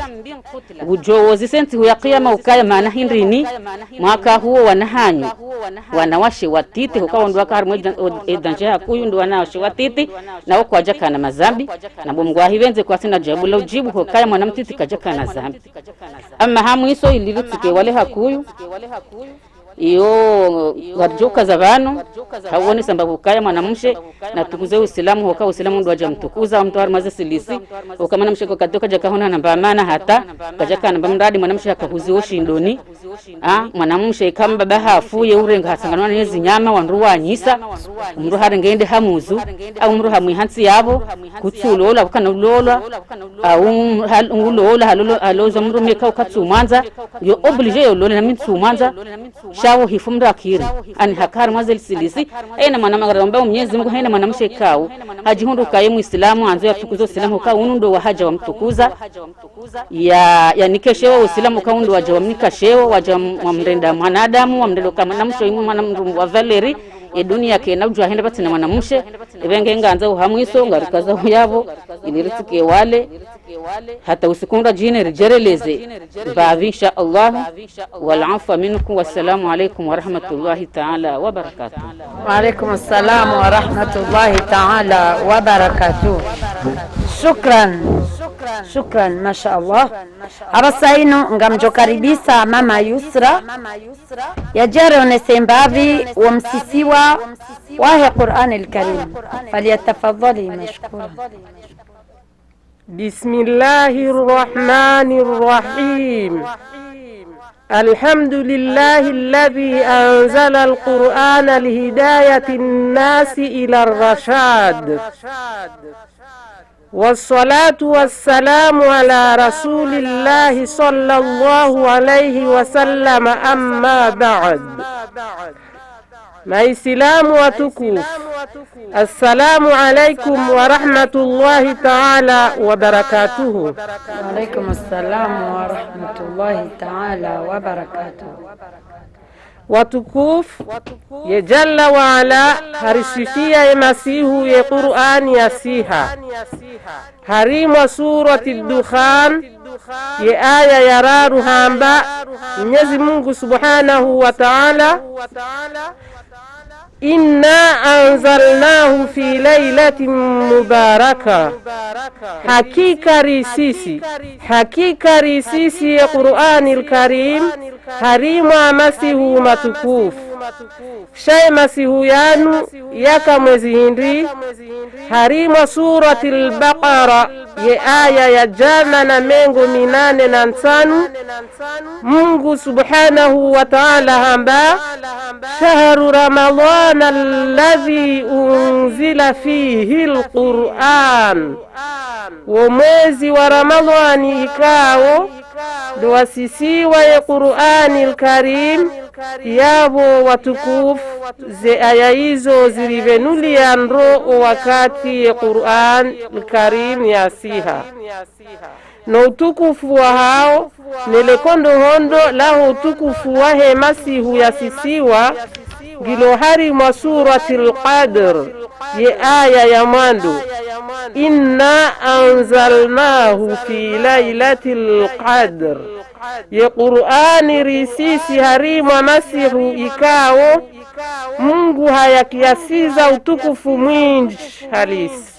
ujozi senti huya qiyama ukaya maana hindrini mwaka huo wanahanyu wanawashe watiti hukaondwa karimwa edanja kuyu ndo wanawashe watiti na wako ajaka na mazambi na bomgwa hivenze kwa sina jabu la ujibu hukaya mwanamtiti kajaka na zambi ama hamu iso iliritsike wale hakuyu iyo warjoka zabano hawoni sababu kaya mwanamshe na tukuze Uislamu hoka Uislamu ndo ajamtukuza mtu armaze silisi ukamana mshe kokatoka jakahona namba maana hata kajaka namba mradi mwanamshe akahuziwa shindoni mwanamshe kamba baha afuye urenga hasanganwa nezi nyama wanruwa anyisa umru harengende hamuzu au umru hamwihansi yabo kutsulola kana ulola au ulola haloza umru meka ukatsumanza yo oblige yo lola na mitsumanza shawo hifumra akiri ani hakar mazel silisi ena mwanamagara mbao Mwenyezi Mungu haina mwanamshe kao hajihunduka yemu Islamu anzo ya tukuzo Islamu ka unundo wa haja wa mtukuza ya nikeshewa Uislamu ka unundo waja wa mnikashewa waja wa mrenda mwanadamu wa mrendo kama mwanamshe imu mwanamrumbu wa Valeri dunia kena ujwa henda bati na mwanamshe ebenge nganza uhamwiso ngarukaza yabo iliritike wale hata usikunda jine rijereleze baadhi insha Allah wal afwa minkum wassalamu alaykum wa rahmatullahi ta'ala wa barakatuh. Wa alaykum assalam wa rahmatullahi ta'ala wa barakatuh. Shukran mashaallah. Abasaino ngamjokaribisa mama Yusra yajare onesembavi wa msisiwa wa Qur'an al-Karim falyatafadhali mashkura. بسم الله الرحمن الرحيم الحمد لله الذي أنزل القرآن لهداية الناس إلى الرشاد والصلاة والسلام على رسول الله صلى الله عليه وسلم أما بعد Maislamu watukufu, assalamu alaikum wa rahmatullahi ta'ala wa barakatuhu. Wa alaikum assalamu wa rahmatullahi ta'ala wa barakatuhu. Watukufu ye jalla wa ala harisifia ye masihu ye Qur'ani yasiha harimwa surati Dukhan ye aya ya raru hamba Mwenyezi Mungu Subhanahu wa Ta'ala inna anzalnahu fi laylatin mubaraka hakika risisi ya Qur'anil Karim harima masihu matukufu shay masihu yanu yaka mwezi hindi harima suratil Baqara ye aya ya jana na mengo 85 Mungu Subhanahu wa Ta'ala hamba shahru Ramadhan alladhi unzila fihi alquran wa mwezi wa Ramadhani ikao ndo wasisiwa ya Qur'anil Karim yabo watukufu ze aya hizo zilivenulia nro wakati ya Qur'an al-Karim yasiha no utukufu wa hao nelekondo hondo la utukufu wa hemasihu yasisiwa gilohari mwa suratil Qadr ye aya ya mwandu inna anzalnahu fi laylatil qadr ye Qur'ani risisi harimwa masihu ikao Mungu hayakiasiza utukufu mwingi halisi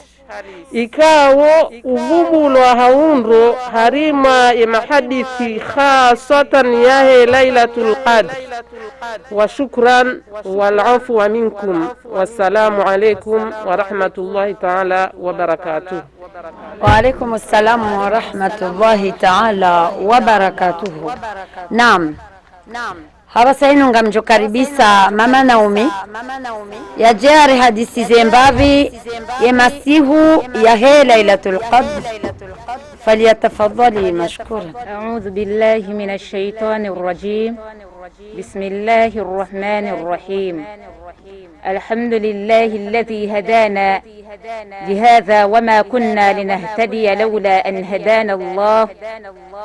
ikawo uvubulo haunro harima ya mahadithi khasatan yahe laylatul qadr wa shukran wal afwa minkum wassalamu alaykum wa rahmatullahi ta'ala wa barakatuh. Wa alaykum assalam wa rahmatullahi ta'ala wa barakatuh. Naam Haba sainu ngamjokaribisa mama Naomi ya jari hadisi zembavi ya masihu ya he Lailatul Qadr, falyatafadhali mashkura. A'udhu billahi minash shaitanir rajim. Bismillahir rahmanir rahim. الحمد لله الذي هدانا لهذا وما كنا لنهتدي لولا أن هدانا الله،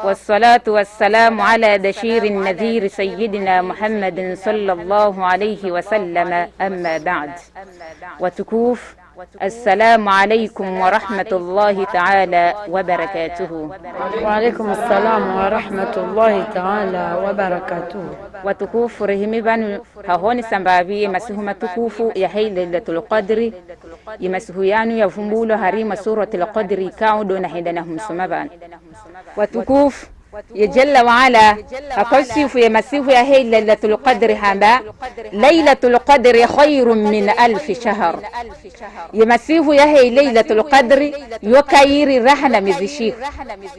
والصلاة والسلام على بشير النذير سيدنا محمد صلى الله عليه وسلم. أما بعد، وتكوف السلام عليكم ورحمة الله تعالى وبركاته. وعليكم السلام ورحمة الله تعالى وبركاته. وتكوف رحمي بانو ههوني سمبابي مسيح متكوفو يا هي ليلة القدر يمسيح يانو يفنبولو هريم سورة القدر كاودو نحيدنهم سمبان. وتكوف يجل وعلا أقصف يا مسيح يا هي ليلة القدر هذا ليلة القدر خير من 1000 شهر. يا مسيح يا هي ليلة القدر يكير رحنا مزشيخ،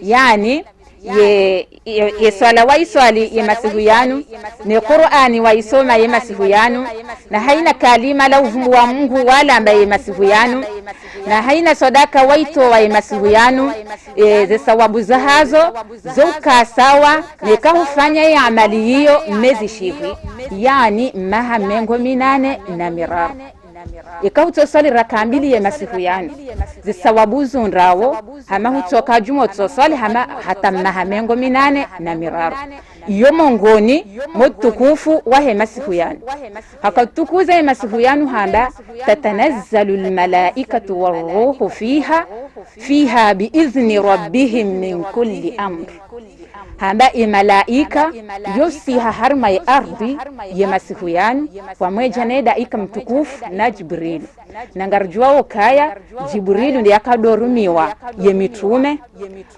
يعني ye swala waiswali ye masihu yanu, ni Qur'ani waisoma ye masihu yanu, na haina kalima la uvumbu wa Mungu wala ambaye masihu yanu, na haina sadaka waito wa ye masihu yanu, ze sawabu za hazo zoka sawa nikahufanya ya amali hiyo mezi shihi, yani maha mengo 8 na mirar. Ikawutosali rakambili ya masihu yanu zisawabu zunrawo hama hutoka jumo tosali hama hata mahamengo 8 na miraru. Iyo mongoni mutukufu wahe masihu yanu hakatukuza ya masihu yanu hamba tatanazzalu almalaikatu waruhu fiha biizni rabbihim min kulli amr. Hamba imalaika yosiha harma ya ardhi ya masihu yanu pamoja na daika mtukufu na Jibril. Nangarjuwa kaya Jibrilu ndi yakadorumiwa ye mitume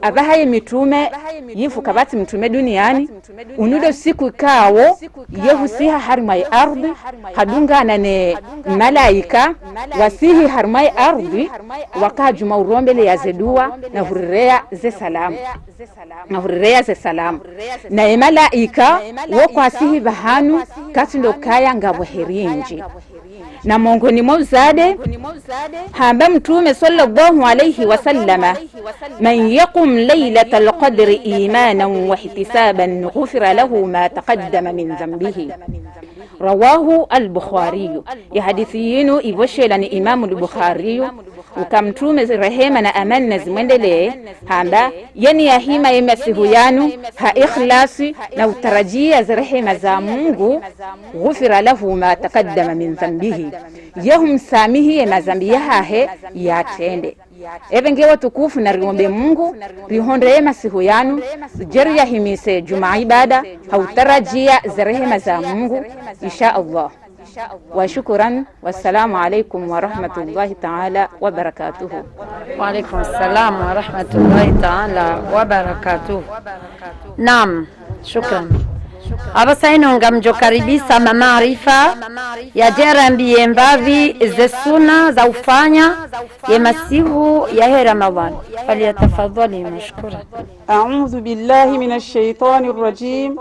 abaha ye mitume yifu kabati mtume duniani unudo siku kawo yehusiha harma ya ardhi hadungana ne malaika wasihi harma ya ardhi wakajuma urombele ya zedua na hurirea ze salamu na malaika wokwasihi bahanu katindo kaya ngabo herinji na mongoni mozade hamba mtume sallallahu alayhi wasallama man yaqum laylatal qadri imanan wa ihtisaban ghufira lahu ma taqaddama min dhanbihi. Rawahu al-Bukhari. Ya hadithi yenu ivoshela ni Imamu al-Bukhari. Ukamtume rehema na amani na zimwendelee hamba yani ya hima ya masihu yanu ha ikhlasi na utarajia za rehema za Mungu, ghufira lahu ma taqaddama min dhanbihi, yahum samihi ya mazambi yahe yatende. Ebenge watukufu na riombe Mungu rihonde ya masihu yanu jeri ya himise juma ibada hautarajia za rehema za Mungu insha Allah. وشكرا والسلام عليكم ورحمة الله تعالى وبركاته. وعليكم السلام ورحمة الله تعالى وبركاته. نعم شكرا. Abasaino ngamjokaribisa mama Arifa ya jera mbiye mbavi ze suna za ufanya ya masihu ya he Ramadhan, falyatafadhali mashkura. A'udhu billahi minash shaitanir rajim.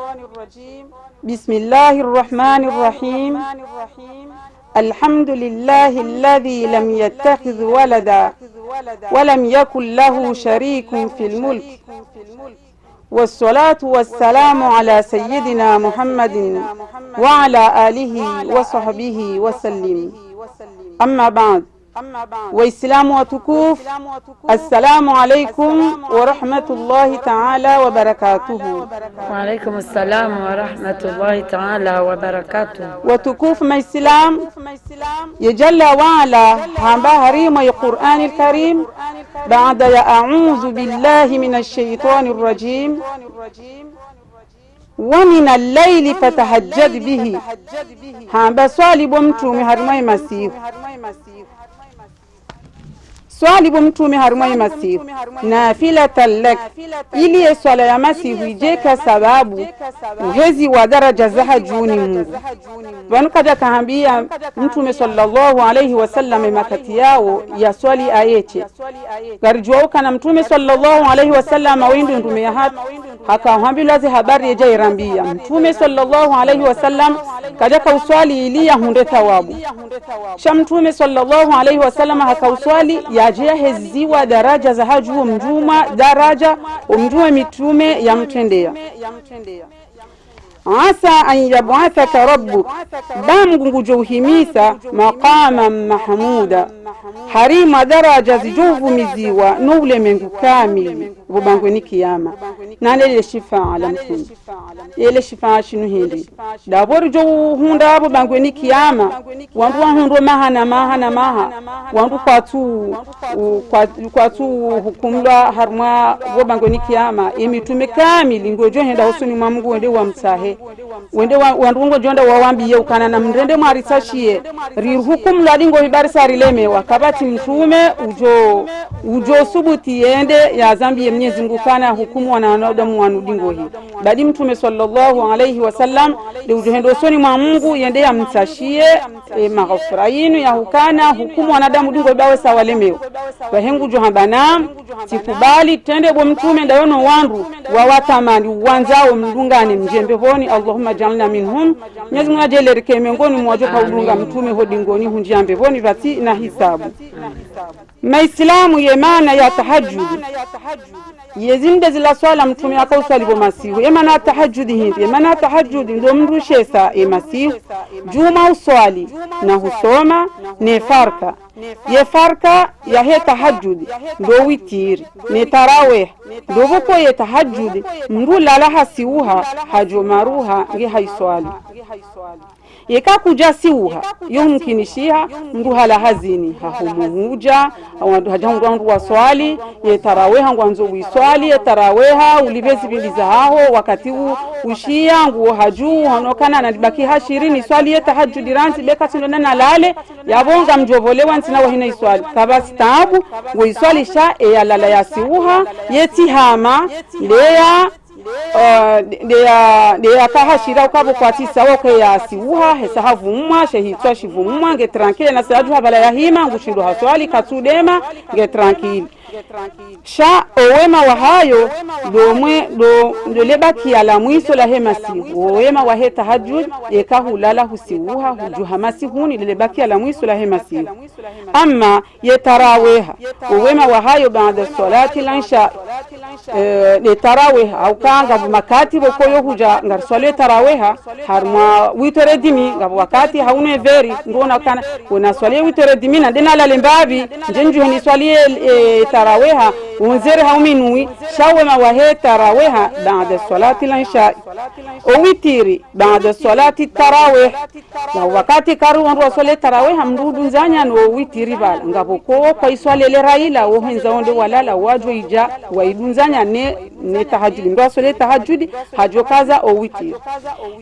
Bismillahir rahmanir rahim. Alhamdulillahi alladhi lam yattakhidh walada wa lam yakul lahu sharikun fil mulk. والصلاة والسلام على سيدنا محمد وعلى آله وصحبه وسلم. أما بعد، وإسلام وتكوف، السلام عليكم ورحمة الله تعالى وبركاته. وعليكم السلام ورحمة الله تعالى وبركاته. وتكوف ما إسلام يجل وعلا هنبا هريم القرآن الكريم بعد أعوذ بالله من الشيطان الرجيم ومن الليل فتهجد به. هنبا سؤالي بمتومي هرمي مسيح swali bumtume harumai masihu nafilatan lak, ili swala ya masihu ijeka sababu uhezi wa daraja zaha juni Mungu. Wanu kada kahambia mtume sallallahu alayhi wasallam makati yao ya swali ayeche garjuwa ukana mtume sallallahu alayhi wasallam windu ndume ya hatu hakahambilazi habari yeja irambia Mtume sallallahu alaihi wasallam kaja kauswali iliya hunde thawabu sha Mtume sallallahu alaihi wasallam hakauswali yajia heziwa daraja za haju mjuma daraja umjuma mitume ya mtendea asa an yab'athaka rabbuk bamgungu jouhimisa maqama mahmuda harima daraja zijovumiziwa nule mengu kamili bubangweni kiyama nalele shifa ala mtume ele shifa shinu hindi dabori jo hunda bubangweni kiyama wandu wahundo maha wandu kwatu hukumla harma bubangweni kiyama imitume kamili ngojo henda husuni mwa Mungu wende wa msahe wende wandu jonda wawambiye ukana na mrende mwarisashie rihukum ladingo hibarisa rileme wakabati mtume ujo subuti yende ya zambi ya Mwenyezi Mungu kana hukumu wanadamu wanudingo hii badi Mtume sallallahu alaihi wasallam de ujohendo soni mwa Mungu yende ya msashie maghfira yinu ya hukana hukumu wanadamu dingo bawe sawa lemeo wahengu johambana tikubali tende bo mtume ndayono wandu wawatamani uwanzao mdungane mjembe honi Allahumma jalna minhum Mwenyezi Mungu ajelereke miongoni mwa joka udunga mtume hodingoni hunjiambe honi vati na hisabu Maislamu yemana ya tahajjud yezinde zila swala mtume akauswali bo masihu yemana tahajjud hindi yemana tahajjud ndo mrushesa masihu juma uswali na husoma ne farka ye farka ya he tahajjud ndo witiri ne tarawih ndo buko ye tahajjud mru lala hasiuha hajomaruha nge haiswali yeka kujasiuha yumkinishiha ndu hala hazini hahumuhuja awandu hajangu waswali ye taraweha ngwanzo wiswali ye taraweha ulivezi biliza hao wakati ushia nguo haju hanokana na libaki hashirini swali ye tahajjud ranti beka tindona na lale yabonga mjovolewa ntina wahina iswali kabasi taabu wiswali sha ya lala yasiuha yetihama leya de kahashira ukabo kwatisa woke ya siuha hesa havumwa shehitwa shivumwa nge tranquille na saju habala ya hima ngushindo haswali katudema nge tranquille sha owema wa hayo ndo lebaki ala mwiso la hemasi owema wa he tahajjud ekahulala husiuha hujuhamasi huni lebaki ala mwiso la hemasi amma yetaraweha owema wa hayo baada salati lansha de tarawih au kanga makati bokoyo huja ngar swale taraweha harma witere dimi ngab wakati haune veri ndona kana una swale witere dimi na dena la lembabi njenju ni swale taraweha unzere hauminui shawe mawahe taraweha baada salati lansha o witiri baada salati tarawih na wakati karu ndo swale taraweha mdudu nzanya no witiri bal ngaboko kwa swale le raila o henza onde walala wajo ija waidunzanya ne tahajjud ndo swale tahajjud hajo kaza o witiri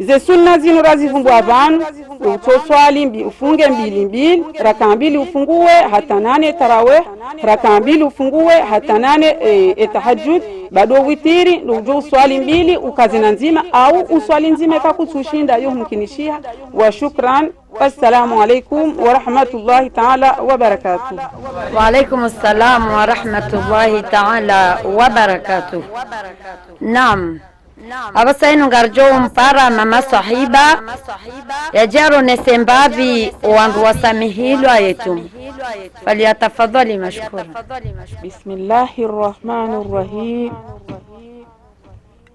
ze sunna zino razivumbu abantu utoswali ufunge mbili raka mbili ufungue hata 8 tarawih raka mbili ufungue hata 8 tahajjud bado witiri ndo swali mbili ukazina nzima au uswali nzima kakutushinda yo mkinishia wa shukran assalamu alaikum wa rahmatullahi ta'ala wa barakatuh wa alaikum assalam wa rahmatullahi ta'ala wa barakatuh naam abasainu ngarjo mpara mama sahiba yajaro nesembavi wandu wasamihilwa yetu faliyatafadhali mashkura bismillahir rahmanir rahim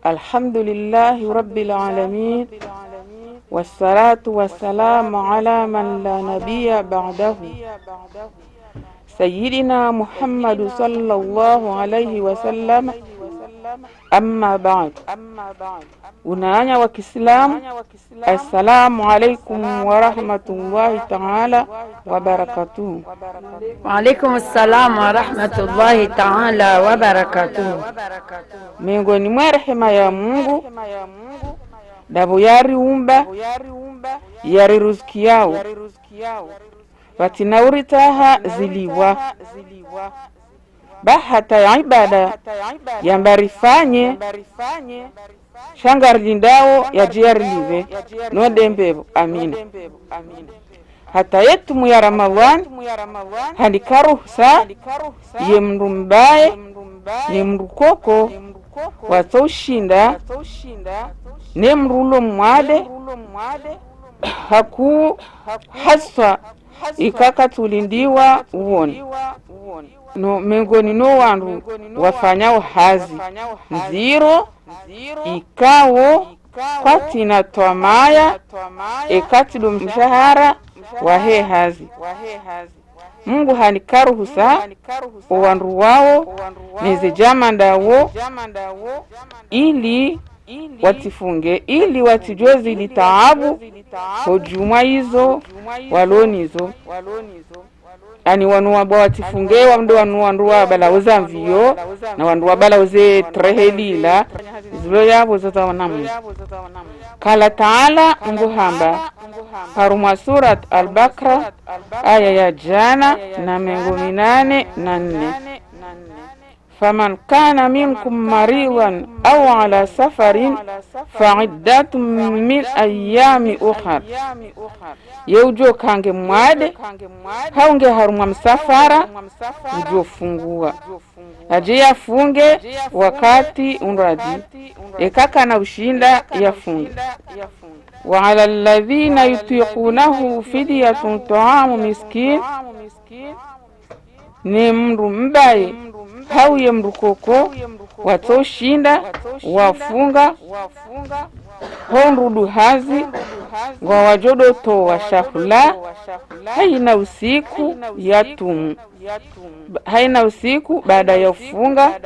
alhamdulillahi rabbil alamin wassalatu wassalamu ala man la nabiyya ba'dahu sayyidina Muhammad sallallahu alayhi wasallam amma ba'd unaanya wa Kiislamu assalamu alaykum wa rahmatullahi ta'ala wa barakatuh wa alaykum assalam wa rahmatullahi ta'ala wa barakatuh miongoni mwa rehema ya Mungu dabo yariumba yari riziki yao watinauritaha ziliwa bahata ya ibada yambarifanye shangarlindao ya jiarlive no dembevo amina hata yetu mu ya Ramadhan handikaruhsa ye mrumbaye ni mrukoko watoshinda ne mrulo mwade haku haswa ikakatulindiwa uoni no mengoni no wandu wafanyao hazi nziro ikawo kwatina twamaya ekatido mshahara wahe hazi Mungu hanikaruhusa owandu wao neze jamandawo ili watifunge ili watijwezi litaabu hojuma hizo walonizo ani wanu wabwa watifunge wandu wabala uza mvio na wandu wabala uze trehedila zilo yabo zata wanamu kala taala nguhamba haruma surat al-Baqara aya ya jana na mengo 8 faman kana minkum maridan aw ala safarin fa'iddatun min ayami ukhra yeujo kange mwade haunge harumwa msafara njofungua aje yafunge wakati unradi ekaka na ushinda yafunge wa ala alladhina yutiqunahu fidyatun ta'amu miskin ni mndu mbaye hauye mrukoko watoshinda wafunga honrudu hazi wa wajodo to wa shahula haina usiku yatumu haina usiku baada ya ufunga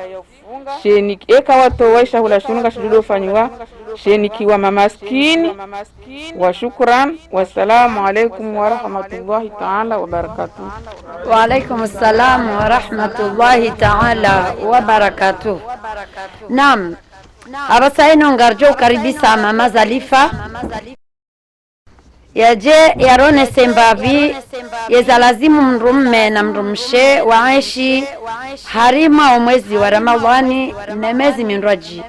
sheni eka wato wa shahula shunga shudo fanywa sheni kiwa mamaskini wa shukran wassalamu alaikum wa rahmatullahi ta'ala wa barakatuh. Wa alaikum assalam wa rahmatullahi ta'ala wa barakatuh. Naam, abasaino ngarjo karibisa mama Zalifa yaje yarone sembavi yezalazimu mrumme na mrumshe waishi harima mwezi wa Ramadhani na mwezi minraji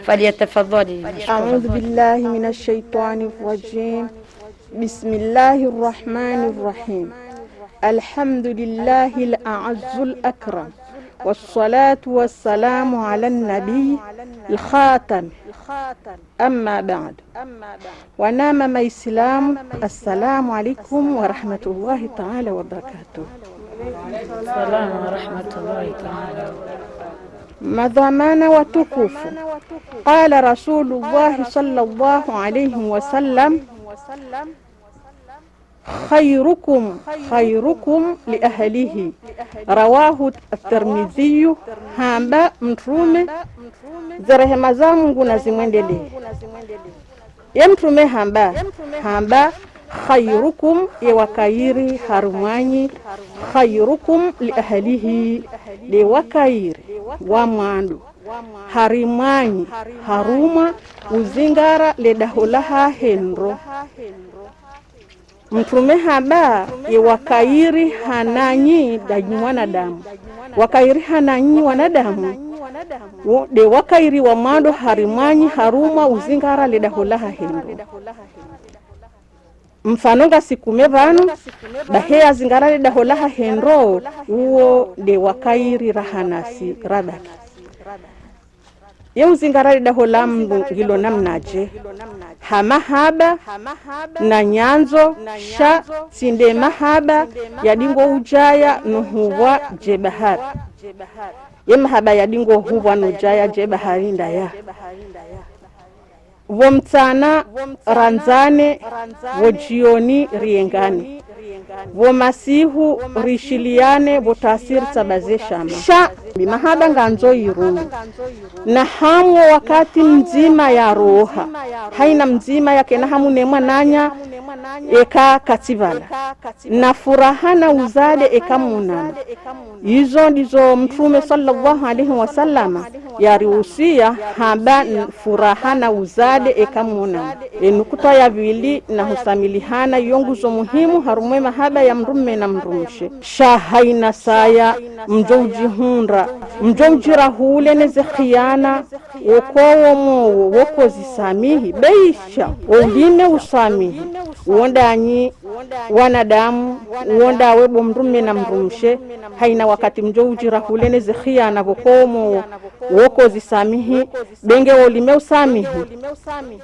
faliyatafadhali. A'udhu billahi minash shaitani rrajim. Bismillahir rahmanir rahim. Alhamdulillahil a'azzul akram والصلاة والسلام على النبي الخاتم أما بعد ونام ما إسلام السلام عليكم ورحمة الله تعالى وبركاته. السلام ورحمة الله تعالى. مضامنا وتكوف قال رسول الله صلى الله عليه وسلم خيركم لأهله رواه الترمذي. hamba mtume zarehema za Mungu na zimwendele ya mtume hamba khairukum ya wakairi harumwanyi khairukum li ahlihi li wakairi wa mwandu harimwanyi haruma uzingara le dahulaha henro mtume haba ye wakairi hananyi danyi wanadamu wakairi hananyi wanadamu de wakairi wa mando harimwanyi haruma uzingara le dahulaha henro mfanonga sikume vanu bahea zingara le dahulaha henro uo de wakairi rahanasi radaki yeu zingara le dahola mndu hilo namnaje hamahaba na nyanzo sha sinde mahaba yadingo ujaya nuhuwa jebahari ye mahaba yadingo huwa nujaya jebahari ndaya vomtana ranzane vojioni riengane vomasihu rishiliane votasir sabaze shama sha mahaba nganzo irunu na hamu wakati mzima ya roha haina mzima yake na hamu nemwa nanya eka kativala na furaha na uzade eka munana hizo ndizo mtume sallallahu alaihi wasallama yariusia haba furaha na uzade eka munana enukuta ya vili na husamilihana yonguzo muhimu harumwe mahaba ya mrumme na mrumshe sha haina saya mjouji hundra mjoujira hule neze khiyana wokowo mowo woko zisamihi beisha ongine usamihi uondanyi wanadamu uonda webo mrume na mrumshe haina wakati mjo ujira hulene zikhia na vokomo woko zisamihi benge wolime usamihi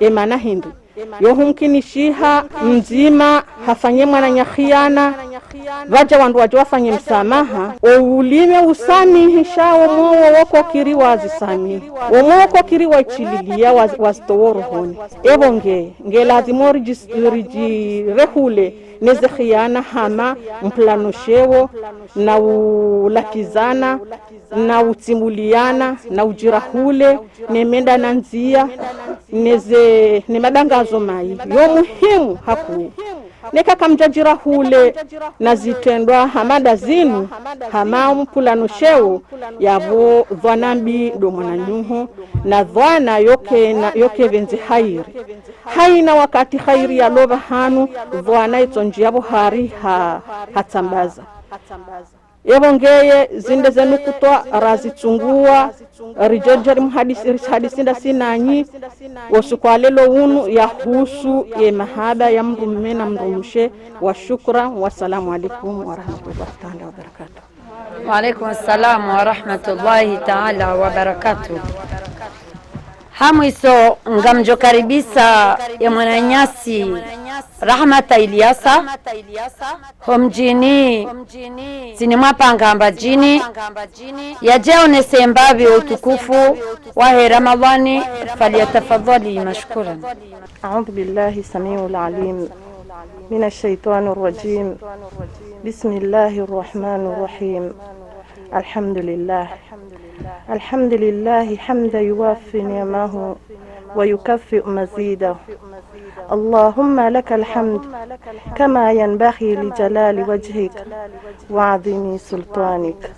emana hindu yohumkinishiha mzima hafanye mwana nyakhiana vaja wandu wajo wafanye msamaha oulime usamihi shawo mwowo woko kiri wazisamihi womoko kiri wachililia wazitoworohoni nge lazimo rijirehule neze khiana hama mplano shewo na ulakizana na utimuliana na ujirahule nemenda na nzia neze ne madangazo mai yo muhimu haku neka kamjajira hule na zitendwa hamada zinu hama mpulano shewo yavo dhanambi domona nyuho na dhana yoke venzi hairi haina wakati hairi ya lova hanu dhana itonji yavo hari hatambaza ngeye zinde zenu kutwa razitungua rijojari hadisinda sinanyi wasukwalelo unu ya husu ye mahaba ya mrumme na mrumshe wa shukra wassalamu alaikum wa rahmatullahi ta'ala wa barakatuh. Wa alaikum assalam wa rahmatullahi ta'ala wa barakatuh. Hamwiso ngamjo karibisa ya mwananyasi Rahmata Ilyasa homjini sinimwapangamba jini yajeone sembavi utukufu wa Ramadhani falyatafadhali mashkuran. A'udhu billahi samiul alim minash shaitanir rajim. Bismillahir rahmanir rahim. الحمد لله حمدا يوافي نعمه ويكفئ مزيده. اللهم لك الحمد كما ينبغي لجلال وجهك وعظيم سلطانك.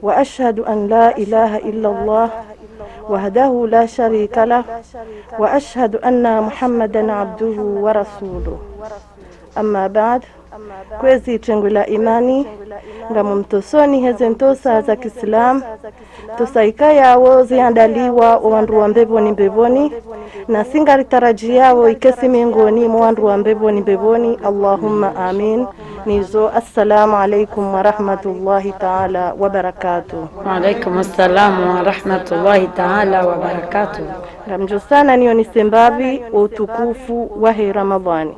وأشهد أن لا إله إلا الله وحده لا شريك له وأشهد أن محمدا عبده ورسوله. أما بعد, kwezi tengula imani ngamu mtosoni hezentosa za Kiislamu tosaika yawo ziandaliwa wandu wa mbevoni na singari taraji yawo ikesi miongoni mwa wandu wa mbevoni. Allahumma amin. Nizo assalamu alaikum wa rahmatullahi ta'ala wa barakatuh. Wa alaikum assalamu wa rahmatullahi ta'ala wa barakatuh. Ngamjo sana niyo nisembavi utukufu wa Ramadhani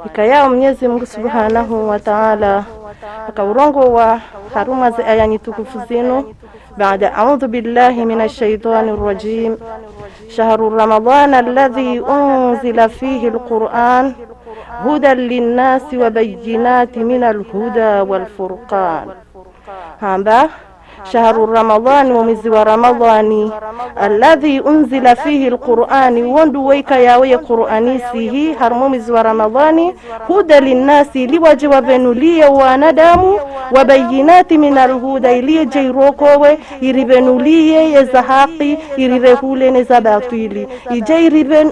ikayao Mwenyezi Mungu Subhanahu wa Ta'ala akaurongo wa haruma za aya tukufu zenu. Baada a'udhu billahi minash shaitanir rajim. Shahru Ramadan alladhi unzila fihi alquran hudan linnasi wa bayyinatin minal huda wal furqan. Hamba شهر رمضان ومزي رمضاني الذي أنزل فيه القرآن وندويك ياوي قرآني سيه هرمومز ورمضاني هدى للناس لوجه بنولي وندام وبينات من الهدى لي جيروكو يربنولي يزهاقي يربهول نزباطيلي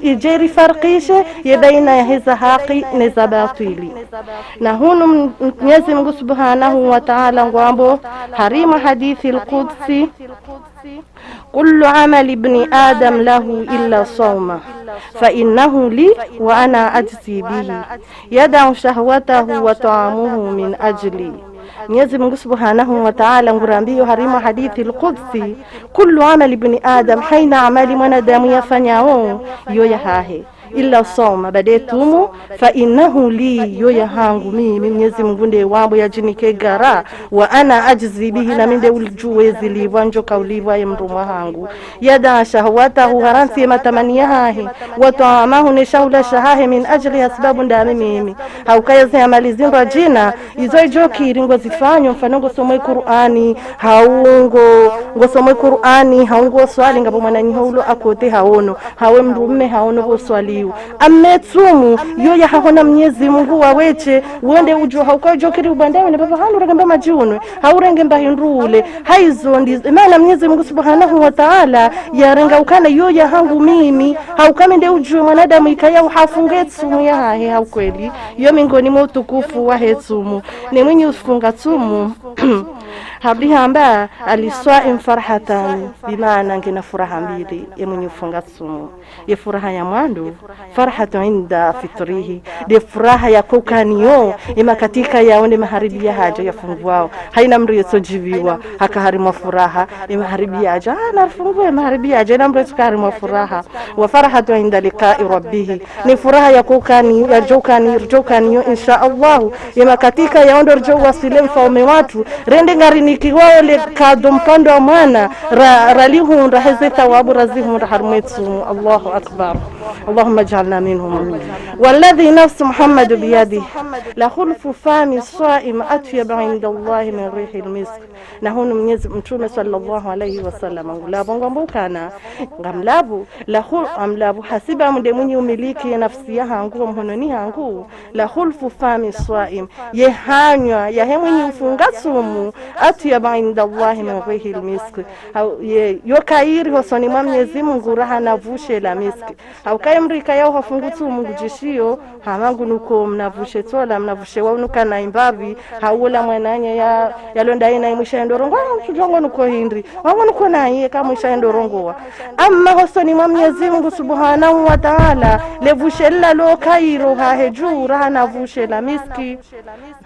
يجير فرقيش يبين يزهاقي نزباطيلي. نهون نيزم سبحانه وتعالى وامبو حريم حديث القدسي كل عمل ابن آدم له إلا صومه فإنه لي وأنا أجزي به يدع شهوته وطعامه من أجلي. Mwenyezi Mungu Subhanahu wa Ta'ala ngurambiyo harima hadithi al-Qudsi kullu amali ibn Adam, haina amali mwanadamu yafanyao yo yahahe illa soma badetumu fa innahu li yo yahangu mimi Mwenyezi Mungu ndiye wambo yajinike gara wa ana ajzi bihi na minde uljuwezi liwanjo kauliwa yemrumwa hangu yada shahwatahu haransi matamania hahi wa ta'amahu ni shawla shahahi min ajli asbabu ndami mimi haukayazi amali zingo jina izo joki ringo zifanyo mfano ngosomwe Qur'ani haungo ngosomwe Qur'ani haungo swali ngabo mwananyi haulo akote haono hawe mrume haono bo swali ametsumu yo ya hahona Mwenyezi Mungu waweche uende ujo haukajo kiri ubandawe ne baba hanu ragamba majuno haurenge mbahindule haizo ndi maana Mwenyezi Mungu Subhanahu wa Ta'ala yarenga ukana yo ya hangu mimi haukamende ujo mwanadamu ikaya uhafunge tsumu ya hahe haukweli yo mingoni mwa utukufu wa hetsumu ne mwenye ufunga tsumu habihamba aliswaim farhatan bimaana ngina furaha mbili ya mwenye ufunga sumu ya furaha ya mwandu farhatu inda fitrihi de furaha ya kokaniyo ima katika yaone maharibi ya haja ya funguao haina mru yesojiviwa hakaharimwa furaha ima haribi ya haja nafungue maharibi ya haja na mru yesokaharimwa furaha wa farhatu inda liqa'i rabbihi ni furaha ya kokani ya jokaniyo insha Allah ima katika yaondo rjo wasile mfaume watu rende ngari nikiwao le kado mpando wa mwana ralihu raheze thawabu razihu raharmetsu Allahu akbar اللهم اجعلنا منهم والذي نفس محمد بيده لخلف فم الصائم أطيب عند الله من ريح المسك نهون mwenyezi mtume sallallahu alayhi wasallam ngulabu ngambukana ngamlabu amlabu hasiba mde mwenye umiliki nafsi yangu mhononi yangu la khulfu fami swaim yehanywa yahe mwenye mfunga sumu atyab inda Allah min rihi almisk yokairi hosoni mwa Mwenyezi Mungu raha navushe la miski au kaimrika yao hafungu sumu ngujishio hamangu nuko mnavushe tola mnavushe waunuka na imbavi haula mwananye yalonda ina imwisha ndorongo tujongo nuko hindri wangu nuko naye kama isha ndorongo amma hosoni mwa Mwenyezi Mungu subhanahu wa ta'ala levushe la lo kairo haheju raha navushe la miski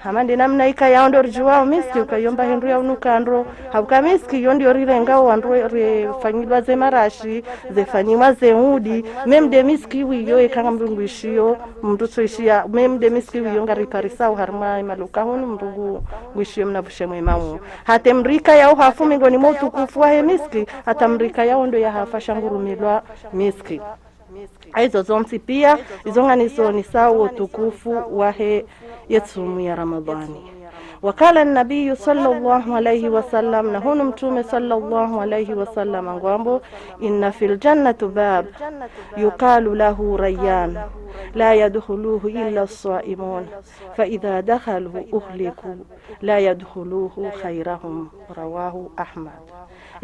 hamande namna ikayaondo rjuwa miski ukayomba hindru ya unukandro hauka miski yondi rirengao wandro refanyilwa ze marashi zefanyima ze udi memde miski wiyo ekangambungwishio mndu soishia memde miski wiyo ngari parisao harma maluka hunu mrugu ngwishio mnavushe mwemamu hate mrika yao hafu mingoni motu kufuwa he miski hata mrika yao ndo ya hafa shangurumilwa miski aizo zomsi pia izonga ni sawa utukufu wahe yetsumu ya Ramadhani. وقال النبي صلى الله عليه وسلم نهون متوم صلى الله عليه وسلم انغامبو إن في الجنة باب يقال له ريان لا يدخلوه إلا الصائمون فإذا دخلوا أهلكوا لا يدخلوه خيرهم رواه أحمد.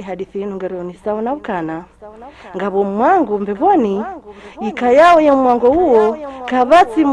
hadithi yenu ngarioni sawa na ukana ngabo mwangu mbevoni ikayao ya mwango huo kabati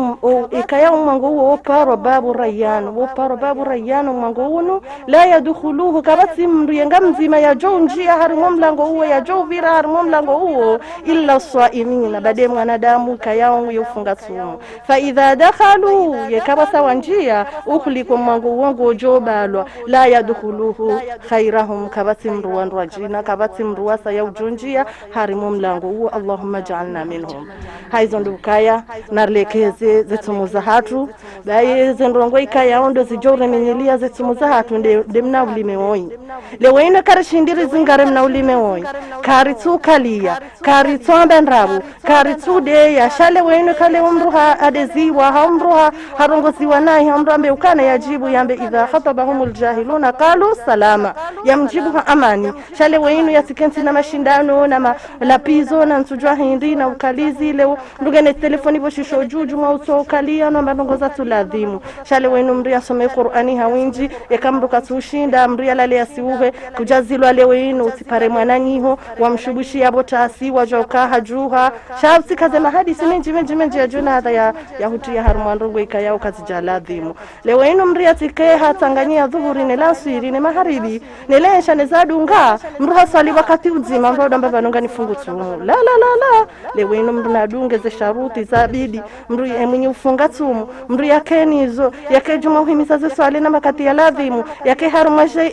ikayao mwango huo oparo babu rayyan mwango huo la yadkhuluhu kabati mriyenga mzima ya jo njia harimo mlango huo ya jo vira harimo mlango huo illa swaimina bade mwanadamu kayao yofunga sumu fa idha dakhalu yakabasa wanjia ukhliko mwango huo jo balwa la yadkhuluhu khairahum kabati mruwan rajina kabati mruwasa ya ujonjia harimo mlango huo Allahumma ja'alna minhum haizo ndukaya narlekeze zetumuza hatu baye zendrongo ikaya ondo zijore menyelia zetumuza hatu ndemna ulime oyi leweina karishindiri zingare mna ulime oyi karitu kalia karitu ambandrabu karitu de ya shale weina kale umruha adeziwa hamruha harongoziwa nahi hamrambe ukana yajibu yambe idha khatabahumul jahiluna qalu salama yamjibu amani shale weinu yasikenti na mashindano na lapizo na nsujwa hindi na ukalizi leo ndugene telefoni boshisho juju mauso ukalia na mbongoza tuladhimu shale weinu mria some Qur'ani hawinji ekamruka tushinda mria lale asiuhe kujazilwa leo inu usipare mwananyiho wamshubushi abotasi wajoka hajuha shabsi kaze mahadisi menji ya juna hada ya hutia harumandongo ikayao kazijaladhimu leo inu mria tike hatangania dhuhuri ne lasiri ne maharibi ne lensha ne zadunga mruha sali wakati uzima mruha damba nonga nifungu tumu la lewe ino mru nadunge ze sharuti za bidi mru mwenye ufunga tumu mru yake nizo yake juma uhimisa ze swali na makati ya ladhimu yake haruma shay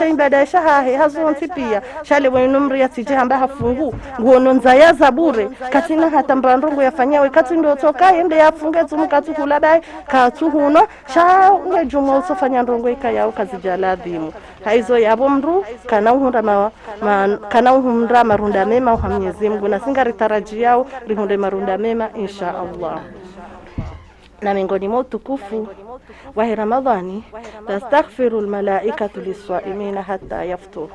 ibada shahahe hazo ntipia shale wenu mru yatije amba hafungu nguono nzaya za bure katina hata mbandongo yafanyawe kati ndo toka ende yafunge tumu katu kulabai katu huno shawe juma usofanya ndongo ikayao kazija ladhimu haizo yabo mru kana uhumra marunda mema wa Mwenyezi Mungu na singari taraji yao lihunde marunda mema insha Allah. Na miongoni mwa utukufu wa Ramadhani tastaghfiru almalaikatu liswaimina hatta yaftur.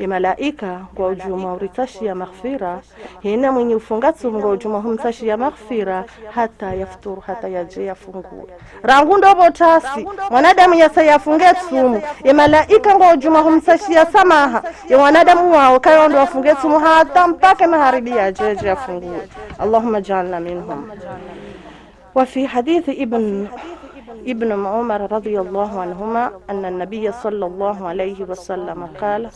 Malaika kwa ujuma uritashi ya maghfira hina mwenye ufungatsu kwa ujuma humtashi ya maghfira hata yaftur hata yaje yafungue rangundo botasi mwanadamu yasayafungetsu malaika kwa ujuma humtashi ya samaha ya mwanadamu wao kayo ndo afungetsu hata mpaka maharibi yaje yafungue Allahumma ja'alna minhum. وفي حديث ابن ابن عمر رضي الله عنهما أن النبي صلى الله عليه وسلم قال: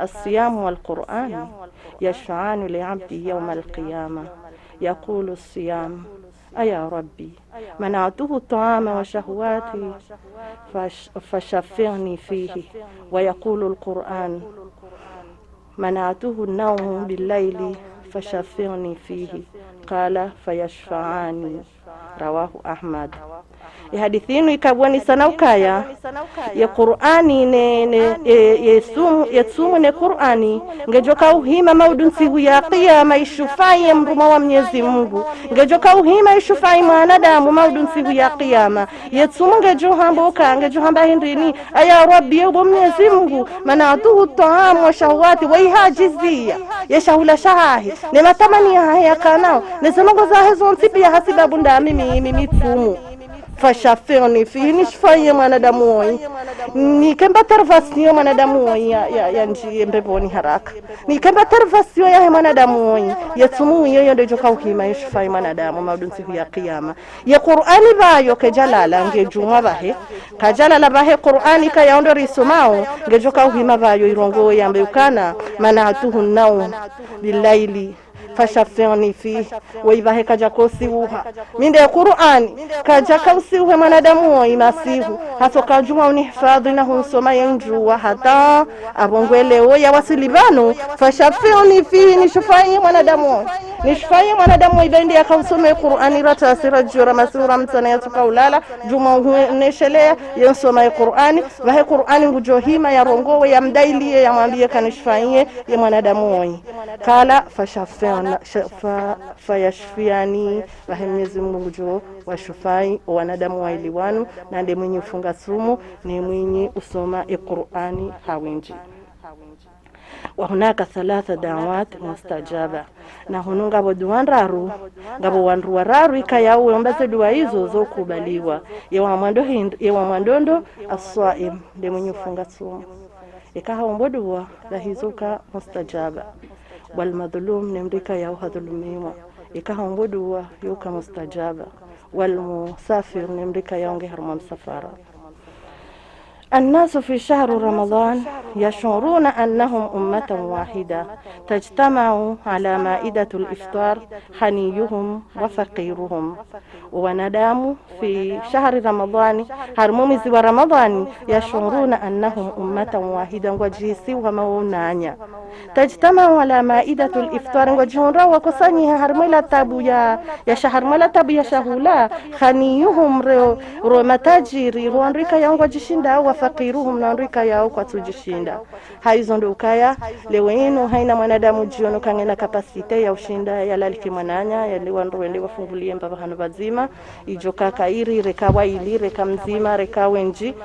الصيام والقرآن يشفعان لعبد يوم القيامة. يقول الصيام: أيا ربي منعته الطعام وشهواتي فشفعني فيه. ويقول القرآن: منعته النوم بالليل فشفعني فيه. قال: فيشفعاني. رواه أحمد. Hadithi hii ikabwani sana ukaya ya Qur'ani ne yesumu ne Qur'ani ngejoka uhima maudunsi ya qiyama ishufai mruma wa Mwenyezi Mungu ngejoka uhima ishufai mwanadamu maudunsi ya qiyama yesumu ngejohamba hindini aya rabbi ya Mwenyezi Mungu manatuhu ta'am wa shahawati wa ihajizia ya shahula shahahi ne matamani haya kanao ne semongo za hizo ntipi ya hasibabu ndami mimi tsumu fashafirni fihi nishfaye mwanadamu woi nikemba tarvasio mwanadamu woi ya nji mbeboni haraka nikemba tarvasio ya mwanadamu woi yatumu yoyo ndio joka uhima nishfaye mwanadamu maudunsi ya qiyama ya Qur'ani bayo kejalala ngejuma bahe kajalala bahe Qur'ani ka yaondo risomao ngejoka uhima bayo irongo yambe ukana manatuhu nao bilaili fashafirni fi waivahe kaja kosiuha minde Qur'ani kaja kausiuha mwanadamu wa imasihu hato kajuma unihifadhi na hunsoma yenjua hata abongweleo ya wasilibano fashafirni fi nishfaye mwanadamu ibende ya kausome Qur'ani rata asira jura masura mtana ya tukaulala juma uneshelea yensoma Qur'ani vahe Qur'ani ngujohima ya rongowe ya mdailie ya mwambie kanishfaye ya mwanadamu wa kala fashafirni fayashfiani Mwenyezi Mungu jo washufai wanadamu wa iliwanu na ndiye mwenye ufunga sumu ni mwenye usoma Qur'ani hawinji. Wa hunaka 3 da'awat mustajaba na hununga boduan raru ngabo wanru wararu ikayawe ombaze dua hizo zokubaliwa yewa mwandondo as-saim ndiye mwenye ufunga sumu ikaha ombodua la hizoka mustajaba wal madhlum nemrika ya hadhulumiwa ikaha ombodua yuka mustajaba wal musafir nemrika yaonge harma msafara. الناس في شهر رمضان يشعرون أنهم أمة واحدة تجتمع على مائدة الإفطار حنيهم وفقيرهم. وندام في شهر رمضان هرمومز ورمضان يشعرون أنهم أمة واحدة وجيسي ومونانيا تجتمع على مائدة الإفطار وجهنرا وكسانيها هرميلة تابو يا شهر ملا تابو يا شهولا خنيهم رومتاجيري روانريكا يانغوجishinda wafaqiruhum naandika yao kwa tujishinda haizo ndo ukaya lewenu haina mwanadamu jiono kangena kapasite ya ushinda ya laliki mwananya ya liwanruende wafungulie mbaba hano bazima ijoka kairi rekawa ili reka mzima reka wenji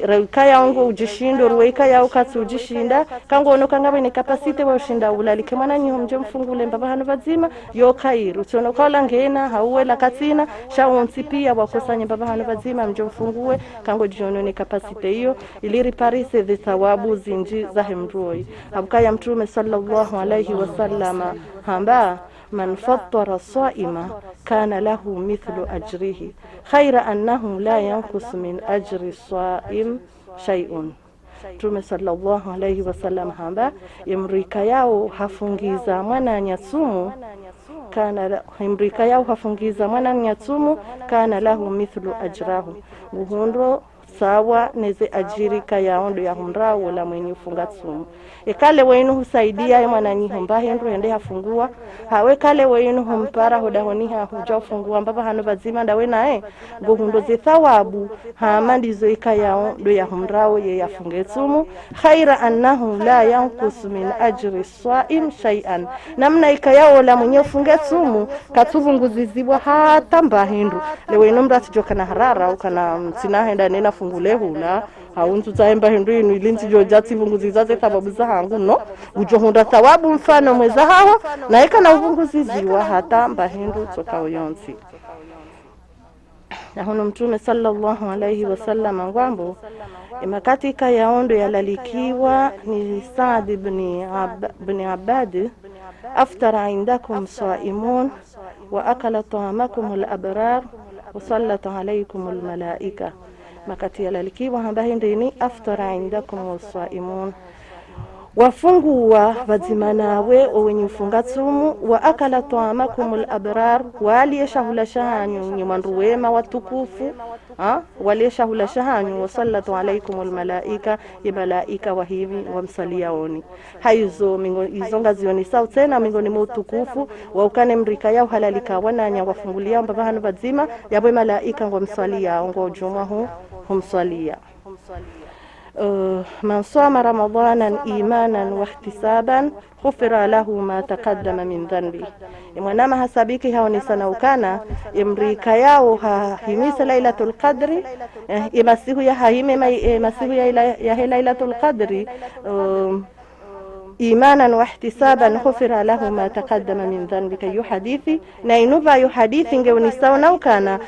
rekaya ongo ujishindo ruweka yao katujishinda kango ono kangawe ni kapasite wa ushinda ulaliki mwananyi humje mfungule mbaba hano bazima yo kairu tono kola ngena hauwe la katina shaunsi pia wakosanye mbaba hano bazima mje mfungue kango jiono ni kapasite hiyo iliri parise the thawabu zinji za hemroi abukaya mtume sallallahu alayhi wasallama hamba man fattara saima kana lahu mithlu ajrihi khaira annahu la yanqus min ajri saim shay'un. Mtume sallallahu alayhi wasallam hamba imrika yao hafungiza mwana nyasumu kana imrika yao hafungiza mwana nyasumu kana lahu mithlu ajrahu uhundo sawa neze ajirika yaondo ya humra wala mwenye ufunga tsumu ekale wenu husaidia ya mwananyi humba hendu hende hafungua hawe kale wenu humpara hodahoniha huja ufungua mbaba hano bazima ndawe nae gohundo ze thawabu hamandizo ika yaondo ya humrao ye yafunge tsumu khaira annahu la yanqus min ajri saim shay'an namna ika yao la mwenye ufunge tsumu katuvunguzizibwa hata mbahindu lewenu mrati joka na harara ukana sinahenda nena fungulehu na hauntu taemba hindu inu ilinzi jojati vunguzizaze sababu za hangu no ujohunda thawabu mfano mweza hawa na eka na uvunguziziwa hata mba hindu toka uyonsi. Na hunu mtume sallallahu alayhi wasallam ngwambo imakatika yaondo yalalikiwa ni Saad ibn Abad aftara indakum saimun wa akala ta'amakum al-abrar wasallatu alaikumul malaika makati yalalikiwa hambahi ndini aftara indakum wasaimun wafungua wazimanawe wenye ufunga tsumu wa akala taamakumul abrar waliyeshahula shahanyu nyimandu wema watukufu waliyeshahula shahanyu wasallatu alaikumul malaika malaika wa hivi wamsaliaoni haizo izonga zioni sao tena mingoni mwa utukufu wa ukane mrika yao halalika wananya wafungulia mbabahanu wazima yabwe malaika ngomsalia ngo jumwa humsalia من صام رمضانا إيمانا واحتسابا غفر له ما تقدم من ذنبه mwanama hasabiki hao ni sana ukana imrika yao hahimisa lailatul qadri imasihu ya haime masihu ya lailatul qadri إيمانا واحتسابا غفر له ما تقدم من ذنبك يحديثي نينوفا يحديثي نجونيساونا وكان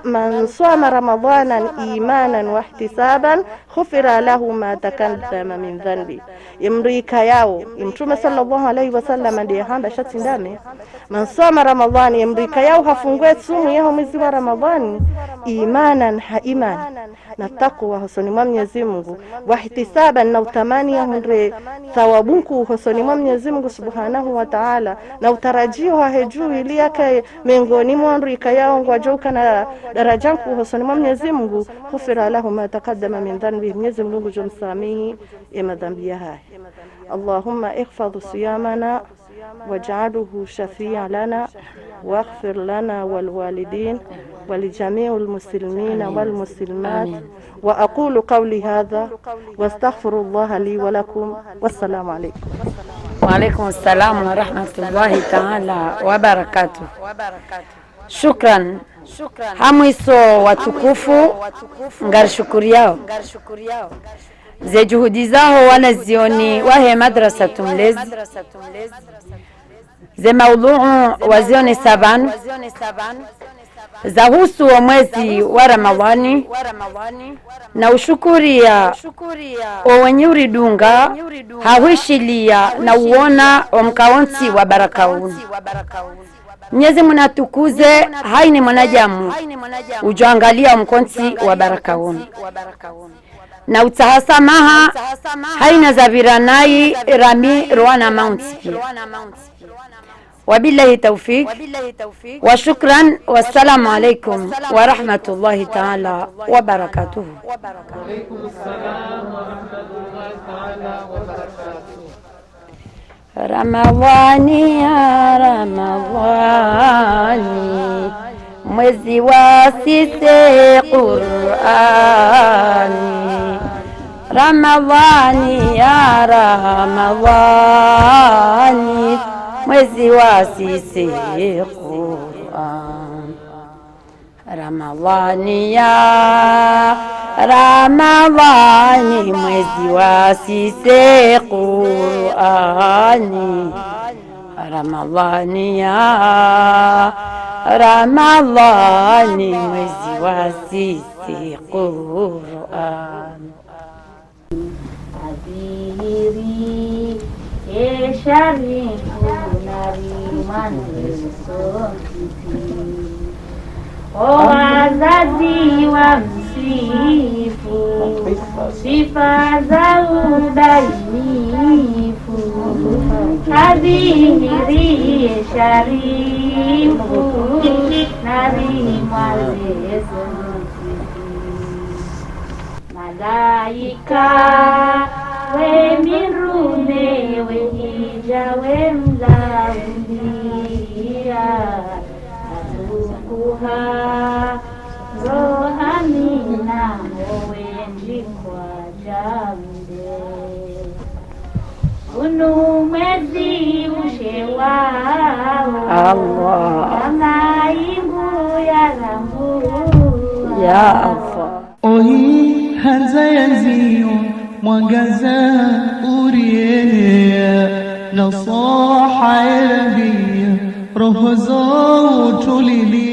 من صام رمضانا إيمانا واحتسابا غفر له ما تقدم من ذنبي امريكا ياو امتوم صلى الله عليه وسلم دي هamba shatindame من صام رمضان امريكا ياو hafungwe sumu yao mwezi wa Ramadhani imanan haiman na takwa husoni mwa Mwenyezi Mungu wahtisaban na utamani ya hundre thawabunku husoni mwa Mwenyezi Mungu Subhanahu wa Ta'ala na utarajio wa hejuu ili yake miongoni mwa rika yao ngwajoka na darajanku husoni mwa Mwenyezi Mungu ghufira lahu ma taqaddama min dhanbi Mwenyezi Mungu jumsamihi madhambi haya Allahumma ihfadh siyamana واجعله شفيعا لنا واغفر لنا والوالدين ولجميع المسلمين والمسلمات وأقول قولي هذا واستغفر الله لي ولكم والسلام عليكم. وعليكم السلام ورحمة الله تعالى وبركاته. شكرا hamwiso watukufu ngarishukuri yao ze juhudi zao wanazioni wahe madrasa tumlezi ze maudhuu wazioni sabanu za husu wa mwezi wa Ramadhani na ushukuria wa wenye uridunga hawishilia na uona omkaonsi wa barakauni Mwenyezi munatukuze haini mwanajamu ujuangalia mkonsi wa barakauni na utahasamaha haina zaviranai rami roana mounti wabillahi tawfiq wa shukran wassalamu alaikum wa rahmatullahi ta'ala wa barakatuh. Wa alaikum assalam wa rahmatullahi ta'ala wa barakatuh. Ramadhani ya Ramadhani mwezi wa sita Qur'ani Ramadhani ya Ramadhani mwezi wa sita Qur'an Ramadhani ya Ramadhani mwezi wa sita Qur'ani Ramadhani ya Ramadhani mwezi wa sita Qur'an Adhiri sharifu narimanso wazazi wa msifu sifa za udainifu adhiri sharifu narimanso malaika we mirume we hija we mzaulia atukuha rohamina mwenji kwa jambe unu mwezi ushewao Allah kama ingu ya rambu ya Allah ohi hanza yanzio mwangaza urienea nasaha ya nabia roho zao tulilia